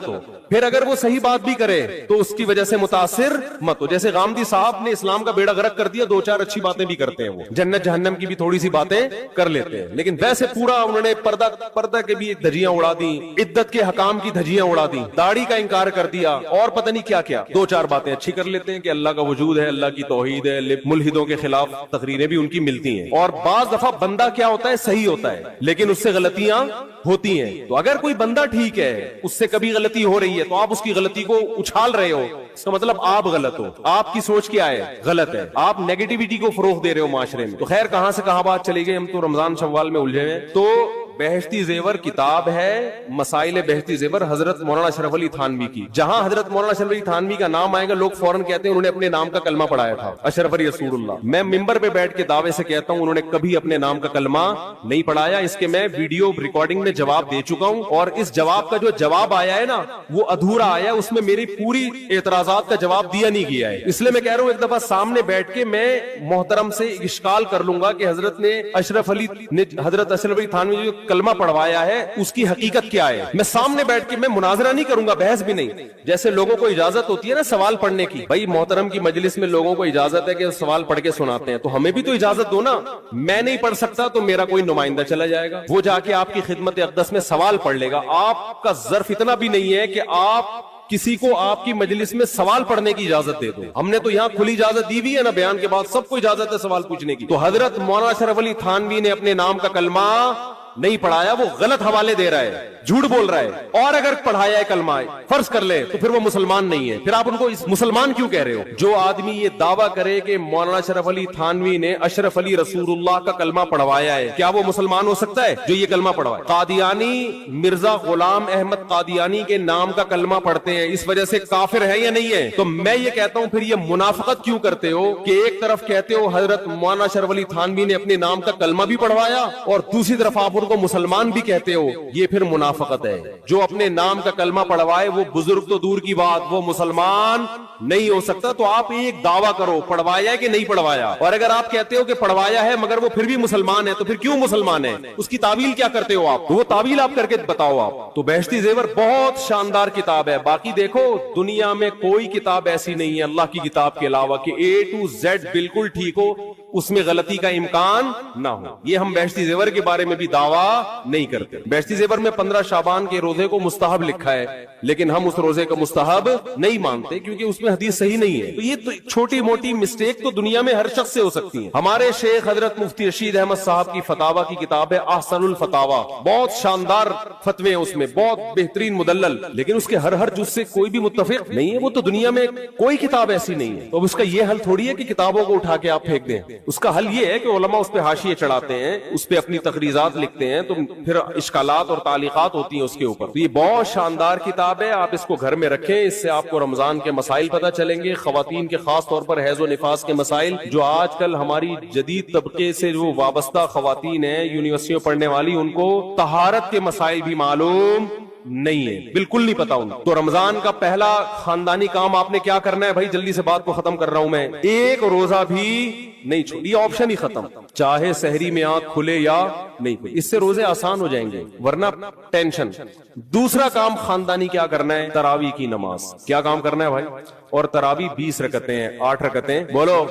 ہو, پھر اگر وہ صحیح بات بھی کرے تو اس کی وجہ سے متاثر مت ہو. جیسے غامدی صاحب نے اسلام کا بیڑا غرق کر دیا, 2-4 اچھی باتیں بھی کرتے ہیں, وہ جنت جہنم کی بھی تھوڑی سی باتیں کر لیتے ہیں, لیکن ویسے پورا انہوں نے پردہ کے بھی دھجیاں اڑا دی, عدت کے حکام کی دھجیاں اڑا دی, داڑھی کا انکار کر دیا, اور پتہ نہیں کیا کیا. 2-4 باتیں اچھی کر لیتے ہیں کہ اللہ کا وجود ہے, اللہ کی توحید ہے, ملحدوں کے خلاف تقریریں بھی ان کی ملتی ہیں, اور بعض دفعہ بندہ کیا ہوتا ہے, صحیح ہوتا ہے لیکن اس سے غلطیاں ہوتی ہیں. تو اگر کوئی بندہ ٹھیک ہے, اس سے کبھی غلطی ہو رہی ہے, تو آپ اس کی غلطی کو اچھال رہے ہو, اس کا مطلب آپ غلط ہو, آپ کی سوچ کیا ہے, غلط ہے, آپ نیگیٹیوٹی کو فروغ دے رہے ہو معاشرے میں. تو خیر کہاں سے کہاں بات چلی گئی, ہم تو رمضان شوال میں الجھے ہوئے. تو بہشتی زیور کتاب ہے, مسائل بہشتی زیور, حضرت مولانا اشرف علی تھانوی کی. جہاں حضرت مولانا اشرف علی تھانوی کا نام آئے گا لوگ فوراً کہتے ہیں انہوں نے اپنے نام کا کلمہ پڑھایا تھا, اشرف علی رسول اللہ. میں ممبر پہ بیٹھ کے دعوے سے کہتا ہوں انہوں نے کبھی اپنے نام کا کلمہ نہیں پڑھایا. اس کے میں ویڈیو ریکارڈنگ میں جواب دے چکا ہوں, اور اس جواب کا جو جواب آیا ہے نا وہ ادھورا آیا, اس میں میری پوری اعتراضات کا جواب دیا نہیں گیا ہے. اس لیے میں کہہ رہا ہوں ایک دفعہ سامنے بیٹھ کے میں محترم سے اشکال کر لوں گا کہ حضرت نے اشرف علی تھانوی جو کلمہ پڑھوایا ہے اس کی حقیقت کیا ہے. میں سامنے بیٹھ کے میں مناظرہ نہیں کروں گا, بحث بھی نہیں. جیسے لوگوں کو اجازت ہوتی ہے نا سوال پڑھنے کی, بھائی محترم کی مجلس میں لوگوں کو اجازت ہے کہ سوال پڑھ کے سناتے ہیں, تو ہمیں بھی تو اجازت دو نا. میں نہیں پڑھ سکتا تو میرا کوئی نمائندہ چلا جائے گا, وہ جا کے آپ کی خدمت اقدس میں سوال پڑھ لے گا. آپ کا ظرف اتنا بھی نہیں ہے کہ آپ کسی کو آپ کی مجلس میں سوال پڑھنے کی اجازت دے دو. ہم نے تو یہاں کھلی اجازت دی ہوئی ہے نا, بیان کے بعد سب کو اجازت ہے سوال پوچھنے کی. تو حضرت مولانا اشرف علی تھانوی نے اپنے نام کا کلمہ نہیں پڑھایا, وہ غلط حوالے دے رہا ہے, جھوٹ بول رہا ہے. اور اگر پڑھایا ہے کلمہ فرض کر لے تو پھر وہ مسلمان نہیں ہے. پھر آپ ان کو مسلمان کیوں کہہ رہے ہو؟ جو آدمی یہ دعویٰ کرے کہ مولانا اشرف علی تھانوی نے اشرف علی رسول اللہ کا کلمہ پڑھوایا ہے, کیا وہ مسلمان ہو سکتا ہے جو یہ کلمہ پڑھوائے؟ قادیانی مرزا غلام احمد قادیانی کے نام کا کلمہ پڑھتے ہیں, اس وجہ سے کافر ہے یا نہیں ہے؟ تو میں یہ کہتا ہوں پھر یہ منافقت کیوں کرتے ہو کہ ایک طرف کہتے ہو حضرت مولانا اشرف علی تھانوی نے اپنے نام کا کلمہ بھی پڑھوایا اور دوسری طرف آپ کو مسلمان بھی کہتے ہو. یہ پھر منافقت ہے. جو اپنے نام کا کلمہ پڑھوائے وہ بزرگ تو دور کی بات, وہ مسلمان نہیں ہو سکتا. تو آپ ایک دعویٰ کرو پڑھوایا ہے کہ نہیں پڑھوایا, اور اگر آپ کہتے ہو کہ پڑھوایا ہے مگر وہ پھر بھی مسلمان ہے تو پھر کیوں مسلمان ہے, اس کی تعویل کیا کرتے ہو آپ؟ وہ تعویل آپ کر کے بتاؤ آپ. تو بہشتی زیور بہت شاندار کتاب ہے. باقی دیکھو دنیا میں کوئی کتاب ایسی نہیں ہے اللہ کی کتاب کے علاوہ کہ A to Z بالکل ٹھیک ہو, اس میں غلطی کا امکان نہ ہو. یہ ہم بہشتی زیور کے بارے میں بھی دعویٰ نہیں کرتے. بہشتی زیور میں 15 شعبان کے روزے کو مستحب لکھا ہے, لیکن ہم اس روزے کا مستحب نہیں مانتے کیونکہ اس میں حدیث صحیح نہیں ہے. تو یہ تو چھوٹی موٹی مسٹیک تو دنیا میں ہر شخص سے ہو سکتی ہے. ہمارے شیخ حضرت مفتی رشید احمد صاحب کی فتاوا کی کتاب ہے احسن الفتاوا, بہت شاندار فتوے ہیں اس میں, بہت بہترین مدلل, لیکن اس کے ہر جز سے کوئی بھی متفق نہیں ہے. وہ تو دنیا میں کوئی کتاب ایسی نہیں ہے. تو اس کا یہ حل تھوڑی ہے کہ کتابوں کو اٹھا کے آپ پھینک دیں. اس کا حل یہ ہے کہ علماء اس پہ حاشیے چڑھاتے ہیں, اس پہ اپنی تقریضات لکھتے ہیں, تو پھر اشکالات اور تعلیقات ہوتی ہیں اس کے اوپر. تو یہ بہت شاندار کتاب ہے, آپ اس کو گھر میں رکھیں, اس سے آپ کو رمضان کے مسائل پتہ چلیں گے, خواتین کے خاص طور پر حیض و نفاس کے مسائل, جو آج کل ہماری جدید طبقے سے جو وابستہ خواتین ہیں یونیورسٹیوں پڑھنے والی, ان کو طہارت کے مسائل بھی معلوم نہیں ہے, بالکل نہیں پتا ان. تو رمضان کا پہلا خاندانی کام آپ نے کیا کرنا ہے بھائی, جلدی سے بات کو ختم کر رہا ہوں میں, ایک روزہ بھی نہیں چھوڑی, آپشن ہی ختم, چاہے سحری میں آنکھ کھلے یا نہیں کھلے. اس سے روزے آسان ہو جائیں گے ورنہ ٹینشن. دوسرا کام خاندانی کیا کرنا ہے, تراویح کی نماز. کیا کام کرنا ہے بھائی؟ اور تراویح 20 رکعتیں ہیں, 8 رکعتیں, بولو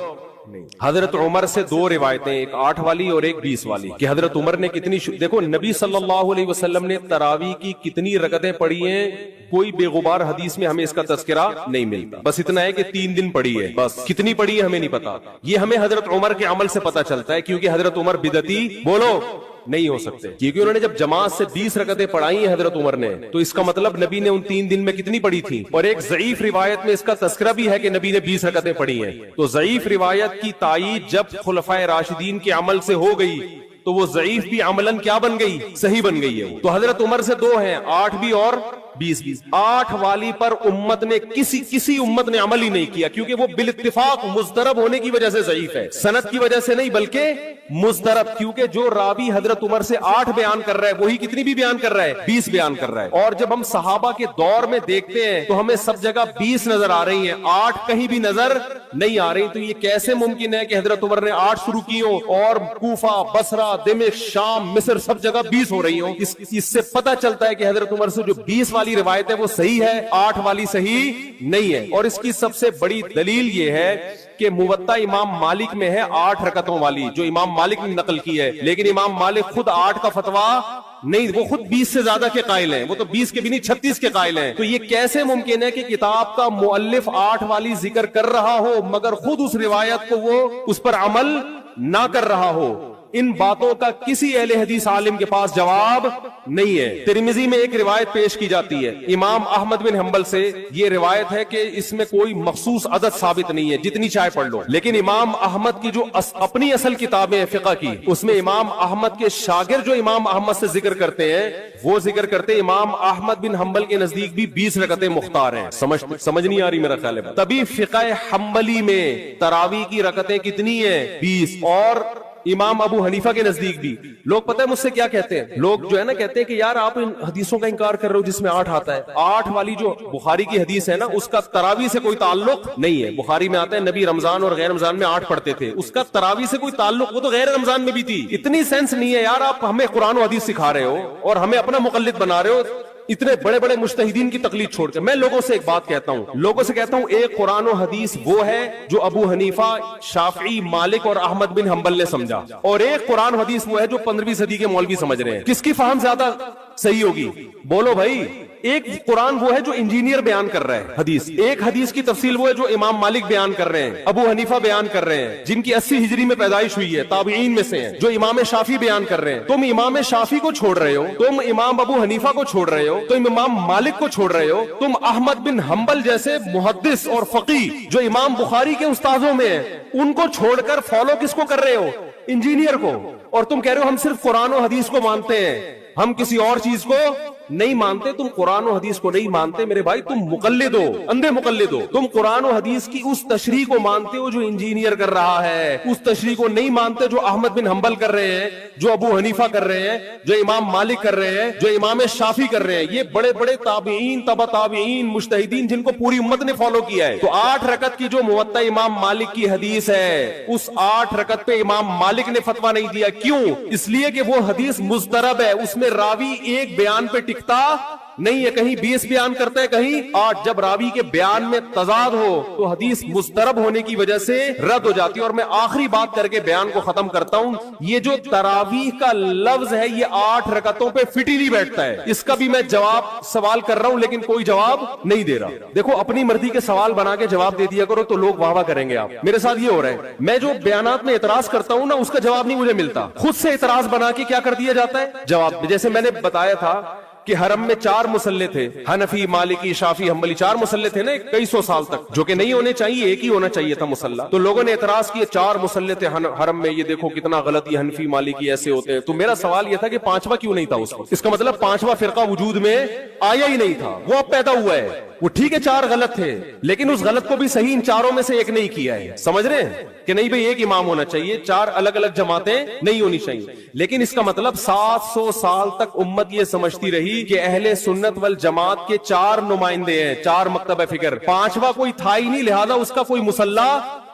حضرت عمر سے 2 روایتیں، ایک 8 والی اور ایک 20 والی، کہ حضرت عمر نے کتنی دیکھو نبی صلی اللہ علیہ وسلم نے تراویح کی کتنی رکعتیں پڑھی ہیں، کوئی بے غبار حدیث میں ہمیں اس کا تذکرہ نہیں ملتا، بس اتنا ہے کہ 3 دن پڑھی ہے، بس کتنی پڑھی ہے ہمیں نہیں پتا۔ یہ ہمیں حضرت عمر کے عمل سے پتا چلتا ہے، کیونکہ حضرت عمر بدعتی بولو نہیں ہو سکتے، کیونکہ انہوں نے جب جماعت سے 20 رکعتیں پڑھائی ہیں حضرت عمر نے، تو اس کا مطلب نبی نے ان 3 دن میں کتنی پڑھی تھی۔ اور ایک ضعیف روایت میں اس کا تذکرہ بھی ہے کہ نبی نے 20 رکعتیں پڑھی ہیں، تو ضعیف روایت کی تائید جب خلفائے راشدین کے عمل سے ہو گئی تو وہ ضعیف بھی عملاً کیا بن گئی، صحیح بن گئی ہے۔ تو حضرت عمر سے 2 ہیں، 8 بھی اور 20 بھی۔ 8 والی پر امت نے کسی امت نے عمل ہی نہیں کیا، کیونکہ وہ بالاتفاق مضطرب ہونے کی وجہ سے ضعیف ہے، سند کی وجہ سے نہیں بلکہ مضطرب، کیونکہ جو راوی حضرت عمر سے 8 بیان کر رہا ہے وہی کتنی بھی بیان کر رہا ہے، 20 بیان کر رہا ہے۔ اور جب ہم صحابہ کے دور میں دیکھتے ہیں تو ہمیں سب جگہ 20 نظر آ رہی ہیں، 8 کہیں بھی نظر نہیں آ رہی۔ تو یہ کیسے ممکن ہے کہ حضرت عمر نے 8 شروع کی ہو اور کوفہ، بصرہ، دمشق، شام، مصر سب جگہ 20 ہو رہی ہوں؟ اس سے پتہ چلتا ہے کہ حضرت عمر سے جو 20 والی روایت ہے وہ صحیح ہے، 8 والی صحیح نہیں ہے۔ اور اس کی سب سے بڑی دلیل یہ ہے کہ موطا امام مالک میں ہے 8 رکعتوں والی، جو امام مالک نے نقل کی ہے، لیکن امام مالک خود 8 کا فتویٰ نہیں، وہ خود 20 سے زیادہ کے قائل ہیں، وہ تو 20 کے بھی نہیں 36 کے قائل ہیں۔ تو یہ کیسے ممکن ہے کہ کتاب کا مؤلف 8 والی ذکر کر رہا ہو مگر خود اس روایت کو وہ اس پر عمل نہ کر رہا ہو؟ ان باتوں کا کسی اہل حدیث عالم کے پاس جواب نہیں ہے۔ ترمذی میں ایک روایت پیش کی جاتی ہے امام احمد بن حنبل سے، یہ روایت ہے کہ اس میں کوئی مخصوص عدد ثابت نہیں ہے، جتنی چاہے پڑھ لو، لیکن امام احمد کی جو اپنی اصل کتابیں فقہ کی، اس میں امام احمد کے شاگرد جو امام احمد سے ذکر کرتے ہیں وہ ذکر کرتے ہیں امام احمد بن حنبل کے نزدیک بھی 20 رکعتیں مختار ہیں۔ سمجھ نہیں آ رہی میرا خیال ہے؟ تبھی فقہ حنبلی میں تراویح کی رکعتیں کتنی ہیں؟ 20۔ اور امام ابو حنیفہ کے نزدیک بھی لوگ پتہ ہے مجھ سے کیا کہتے ہیں، لوگ جو ہے نا کہتے ہیں کہ یار آپ ان حدیثوں کا انکار کر رہے ہو جس میں 8 آتا ہے۔ 8 والی جو بخاری کی حدیث ہے نا اس کا تراویح سے کوئی تعلق نہیں ہے۔ بخاری میں آتا ہے نبی رمضان اور غیر رمضان میں 8 پڑھتے تھے، اس کا تراویح سے کوئی تعلق، وہ تو غیر رمضان میں بھی تھی۔ اتنی سینس نہیں ہے یار، آپ ہمیں قرآن و حدیث سکھا رہے ہو اور ہمیں اپنا مقلد بنا رہے ہو، اتنے بڑے بڑے مجتہدین کی تقلید چھوڑ کے۔ میں لوگوں سے ایک بات کہتا ہوں، لوگوں سے کہتا ہوں ایک قرآن و حدیث وہ ہے جو ابو حنیفہ، شافعی، مالک اور احمد بن حنبل نے سمجھا، اور ایک قرآن و حدیث وہ ہے جو 15ویں صدی کے مولوی سمجھ رہے ہیں۔ کس کی فہم زیادہ صحیح ہوگی بولو بھائی؟ ایک قرآن وہ ہے جو انجینئر بیان کر رہا ہے حدیث، ایک حدیث کی تفصیل وہ ہے جو امام مالک بیان کر رہے ہیں، ابو حنیفہ بیان کر رہے ہیں جن کی 80 ہجری میں پیدائش ہوئی ہے، تابعین میں سے ہیں، جو امام شافعی بیان کر رہے ہیں۔ تم امام شافعی کو چھوڑ رہے ہو، تم امام ابو حنیفہ کو چھوڑ رہے ہو، تم امام مالک کو چھوڑ رہے ہو، تم احمد بن حنبل جیسے محدث اور فقیہ جو امام بخاری کے استاذوں میں ہیں ان کو چھوڑ کر فالو کس کو کر رہے ہو؟ انجینئر کو۔ اور تم کہہ رہے ہو ہم صرف قرآن و حدیث کو مانتے ہیں، ہم کسی اور چیز کو نہیں مانتے۔ تم قرآن و حدیث کو نہیں مانتے میرے بھائی، تم مقلد ہو، اندھے مقلد ہو۔ تم قرآن و حدیث کی اس تشریح کو مانتے ہو جو انجینئر کر رہا ہے، اس تشریح کو نہیں مانتے جو احمد بن حنبل کر رہے ہیں، جو ابو حنیفہ کر رہے ہیں، جو امام مالک کر رہے ہیں، جو امام شافعی کر رہے ہیں۔ یہ بڑے بڑے تابعین، تبع تابعین، مجتہدین جن کو پوری امت نے فالو کیا ہے۔ تو 8 رکعت کی جو موطا امام مالک کی حدیث ہے، اس 8 رکعت پہ امام مالک نے فتویٰ نہیں دیا۔ کیوں؟ اس لیے کہ وہ حدیث مضطرب ہے، اس میں راوی ایک بیان پہ ٹکتا نہیں ہے، کہیں 20 بیان کرتا ہے، کہیں 8۔ جب راوی کے بیان میں تضاد ہو تو حدیث مضطرب ہونے کی وجہ سے رد ہو جاتی ہے۔ اور میں آخری بات کر کے بیان کو ختم کرتا ہوں، یہ جو تراویح کا لفظ ہے یہ 8 رکعتوں پہ فٹ ہی نہیں بیٹھتا ہے۔ اس کا بھی میں جواب سوال کر رہا ہوں لیکن کوئی جواب نہیں دے رہا۔ دیکھو اپنی مرضی کے سوال بنا کے جواب دے دیا کرو تو لوگ واہ واہ کریں گے۔ آپ میرے ساتھ یہ ہو رہا ہے، میں جو بیانات میں اعتراض کرتا ہوں نا اس کا جواب نہیں مجھے ملتا، خود سے اعتراض بنا کے کیا کر دیا جاتا ہے جواب۔ جیسے میں نے بتایا تھا کہ حرم میں 4 مصلے تھے، حنفی، مالکی، شافعی، حنبلی، 4 مصلے تھے نا کئی سو سال تک، جو کہ نہیں ہونے چاہیے، ایک ہی ہونا چاہیے تھا مصلی۔ تو لوگوں نے اعتراض کیا 4 مصلے تھے حرم میں، یہ دیکھو کتنا غلط، یہ حنفی مالکی ایسے ہوتے ہیں۔ تو میرا سوال یہ تھا کہ 5واں کیوں نہیں تھا اس وقت؟ اس کا مطلب 5واں فرقہ وجود میں آیا ہی نہیں تھا، وہ اب پیدا ہوا ہے۔ وہ ٹھیک ہے 4 غلط تھے لیکن اس غلط کو بھی صحیح ان 4 میں سے ایک نہیں کیا ہے۔ سمجھ رہے ہیں کہ نہیں بھئی ایک امام ہونا چاہیے، 4 الگ الگ جماعتیں نہیں ہونی چاہیے۔ لیکن اس کا مطلب 700 سال تک امت یہ سمجھتی رہی کہ اہل سنت والجماعت کے 4 نمائندے ہیں، 4 مکتب فکر، 5واں کوئی تھا ہی نہیں، لہذا اس کا کوئی مصلی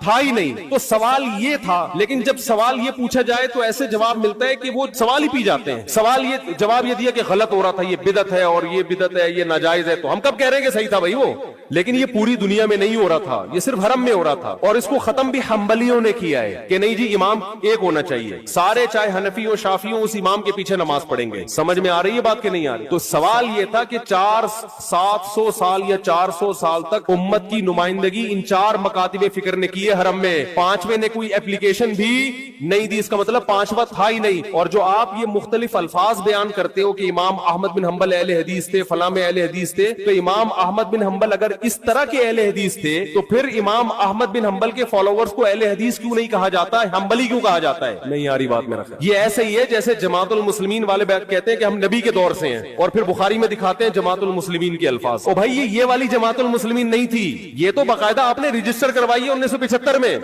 تھا ہی نہیں. تو سوال یہ تھا, لیکن جب سوال یہ پوچھا جائے تو ایسے جواب ملتا ہے کہ وہ سوال ہی پی جاتے ہیں. سوال یہ جواب یہ دیا کہ غلط ہو رہا تھا, یہ بدعت ہے اور یہ بدعت ہے, یہ ناجائز ہے. تو ہم کب کہہ رہے ہیں کہ صحیح تھا بھائی وہ, لیکن یہ پوری دنیا میں نہیں ہو رہا تھا, یہ صرف حرم میں ہو رہا تھا. اور اس کو ختم بھی حنبلیوں نے کیا ہے کہ نہیں جی امام ایک ہونا چاہیے, سارے چاہے حنفیوں شافیوں اس امام کے پیچھے نماز پڑھیں گے. سمجھ میں آ رہی ہے بات کہ نہیں آ رہی؟ تو سوال یہ تھا کہ 700 سال یا 400 سال تک امت کی نمائندگی ان 4 مکاتب فکر نے کی ہے حرم میں, 5ویں نے کوئی اپلیکیشن بھی نہیں دی. اس کا مطلب 5واں تھا ہی نہیں. اور جو آپ یہ مختلف الفاظ بیان کرتے ہو کہ امام احمد بن حنبل اہل حدیث تھے, فلاں میں اہل حدیث تھے, تو امام احمد بن حنبل اگر اس طرح کے اہل حدیث تھے تو پھر امام احمد بن حنبل کے فالوورز کو اہل حدیث کیوں نہیں کہا جاتا ہے, حنبلی کیوں کہا جاتا ہے؟ نہیں آ رہی بات میرا خیال. یہ ایسے ہی ہے جیسے جماعت المسلمین والے کہتے ہیں کہ ہم نبی کے دور سے ہیں, اور پھر بخاری میں دکھاتے ہیں جماعت المسلمین کے الفاظ. او بھائی یہ والی جماعت المسلمین نہیں تھی, یہ تو باقاعدہ آپ نے رجسٹر کروائی ہے 1975 میں.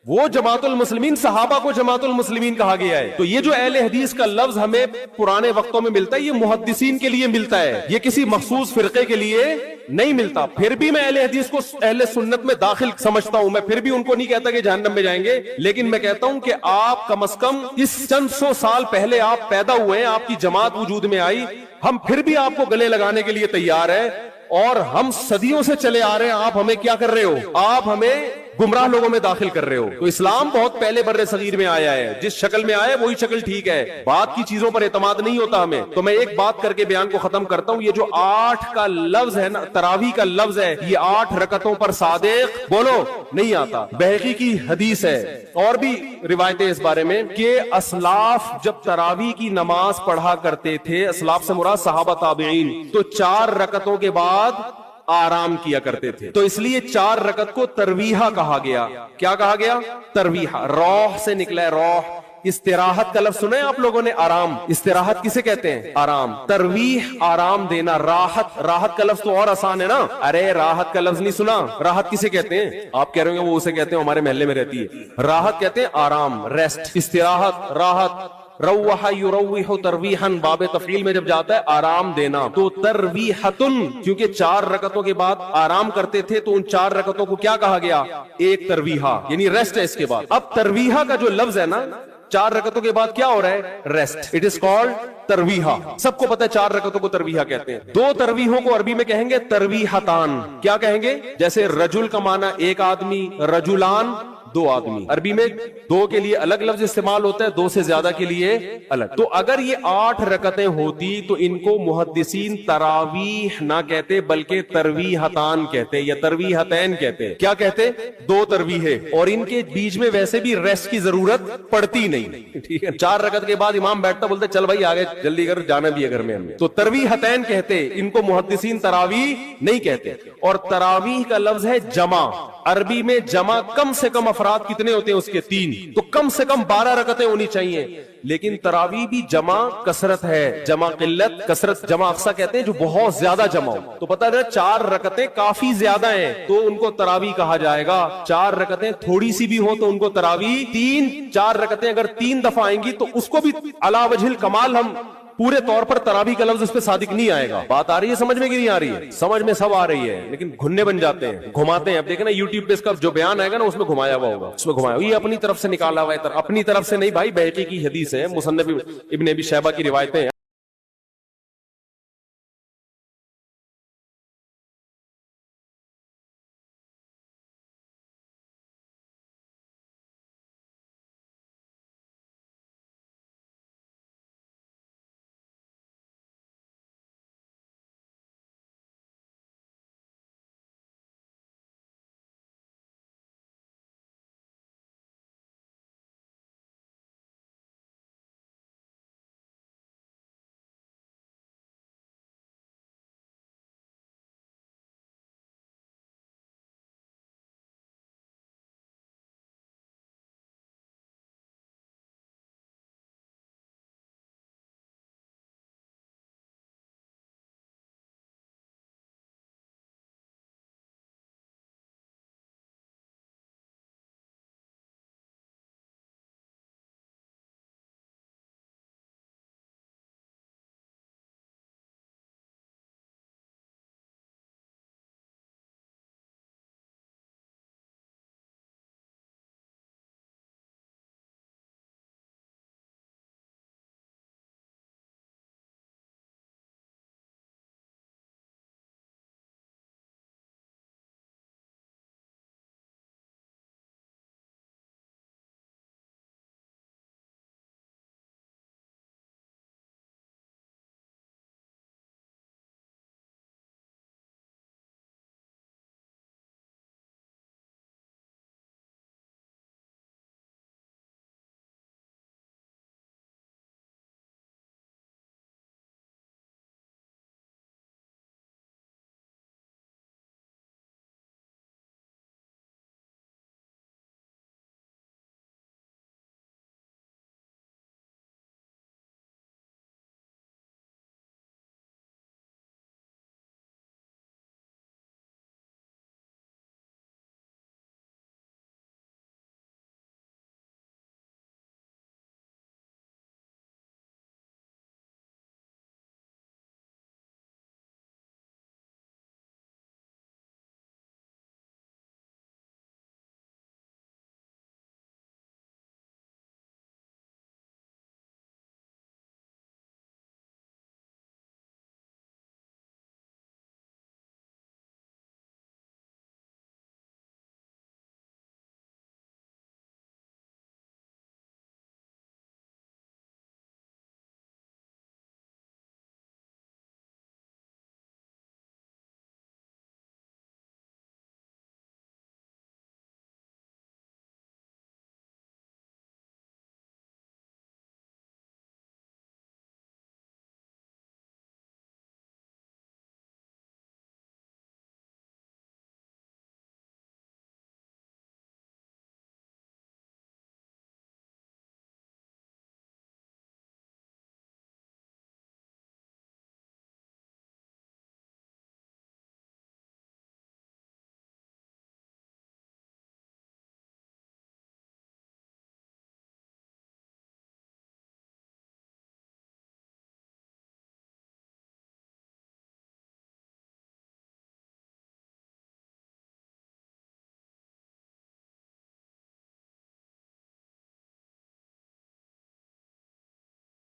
وہ جماعت المسلمین صحابہ کو جماعت المسلمین کہا گیا ہے. تو یہ جو اہل حدیث کا لفظ ہمیں پرانے وقتوں میں ملتا ہے, یہ محدثین کے لیے ملتا ہے, یہ کسی مخصوص فرقے کے لیے نہیں ملتا. پھر بھی میں اہل حدیث کو اہل سنت میں داخل سمجھتا ہوں. میں پھر بھی ان کو نہیں کہتا کہ جہنم میں جائیں گے, لیکن میں کہتا ہوں کہ آپ کم از کم اس چند 100 سال پہلے آپ پیدا ہوئے ہیں, آپ کی جماعت وجود میں آئی, ہم پھر بھی آپ کو گلے لگانے کے لیے تیار ہیں. اور ہم صدیوں سے چلے آ رہے ہیں, آپ ہمیں کیا کر رہے ہو؟ آپ ہمیں گمراہ لوگوں میں داخل کر رہے ہو. تو اسلام بہت پہلے بر صغیر میں آیا ہے, جس شکل میں آیا وہی شکل ٹھیک ہے, بات کی چیزوں پر اعتماد نہیں ہوتا ہمیں. تو میں ایک بات کر کے بیان کو ختم کرتا ہوں. یہ جو 8 کا لفظ ہے نا, تراویح کا لفظ ہے, یہ 8 رکعتوں پر صادق بولو نہیں آتا. بہقی کی حدیث ہے اور بھی روایتیں اس بارے میں کہ اسلاف جب تراویح کی نماز پڑھا کرتے تھے, اسلاف سے مراد صحابہ تابعین, تو 4 رکعتوں کے بعد آرام کیا کرتے تھے. تو اس لیے 4 رکعت کو ترویحہ کہا گیا. کیا کہا گیا؟ ترویحہ. روح سے نکلا ہے, روح. استراحت کا لفظ سنا ہے آپ لوگوں نے؟ آرام. استراحت کسے کہتے ہیں؟ آرام. ترویح آرام دینا. راحت, راحت کا لفظ تو اور آسان ہے نا. ارے راحت کا لفظ نہیں سنا؟ راحت کسے کہتے ہیں؟ آپ کہہ رہے ہوں وہ اسے کہتے ہیں ہمارے محلے میں رہتی ہے. راحت کہتے ہیں آرام, ریسٹ. استراحت, راحت. روح یروح ترویحا, باب تفعیل میں جب جاتا ہے آرام دینا. تو ترویحتن, کیونکہ 4 رکعتوں کے بعد آرام کرتے تھے تو ان 4 رکعتوں کو کیا کہا گیا؟ ایک ترویحہ, یعنی ریسٹ ہے اس کے بعد. اب ترویحہ کا جو لفظ ہے نا, 4 رکعتوں کے بعد کیا ہو رہا ہے؟ ریسٹ. اٹ از کالڈ ترویحہ. سب کو پتہ ہے 4 رکعتوں کو ترویحہ کہتے ہیں. 2 ترویحوں کو عربی میں کہیں گے ترویحتان. کیا کہیں گے؟ جیسے رجل کا معنی ایک آدمی, رجلان 2 آدمی. عربی میں 2 کے لیے الگ لفظ استعمال ہوتا ہے, 2 سے زیادہ کے لیے الگ. تو اگر یہ 8 رکعتیں ہوتی تو ان کو محدثین تراویح نہ کہتے بلکہ ترویحتان کہتے یا ترویحتین کہتے. کیا کہتے؟ 2 ترویحیں, اور ان کے بیچ میں ویسے بھی ریسٹ کی ضرورت پڑتی نہیں. ٹھیک ہے, 4 رکعت کے بعد امام بیٹھتا بولتے چل بھائی آگے جلدی کر, جانا بھی ہے گھر میں ہمیں. تو ترویحتین کہتے, ان کو محدثین تراویح نہیں کہتے. اور تراویح کا لفظ ہے جمع. عربی میں جمع کم سے کم افراد کتنے ہوتے ہیں اس کے؟ 3. تو کم سے کم 12 رکعتیں ہونی چاہیے. لیکن تراویح بھی جمع کثرت ہے, جمع قلت کثرت. جمع اقصا کہتے ہیں جو بہت زیادہ جمع ہو. تو پتہ ہے 4 رکعتیں کافی زیادہ ہیں تو ان کو تراویح کہا جائے گا. 4 رکعتیں تھوڑی سی بھی ہو تو ان کو تراویح. 4 رکعتیں اگر 3 دفعہ آئیں گی تو اس کو بھی علی وجہ الکمال ہم پورے طور پر تراویح کا لفظ اس پہ صادق نہیں آئے گا. بات آ رہی ہے سمجھ میں کہ نہیں آ رہی ہے؟ سمجھ میں سب آ رہی ہے, لیکن گھننے بن جاتے ہیں, گھماتے ہیں. اب دیکھیں نا یوٹیوب پہ اس کا جو بیان آئے گا نا اس میں گھمایا ہوا ہوگا, اس میں گھمایا ہوا. یہ اپنی طرف سے نکالا ہوا ہے, اپنی طرف سے نہیں بھائی, بہقی کی حدیث ہے, مصنف ابن ابی شیبہ کی روایتیں ہیں.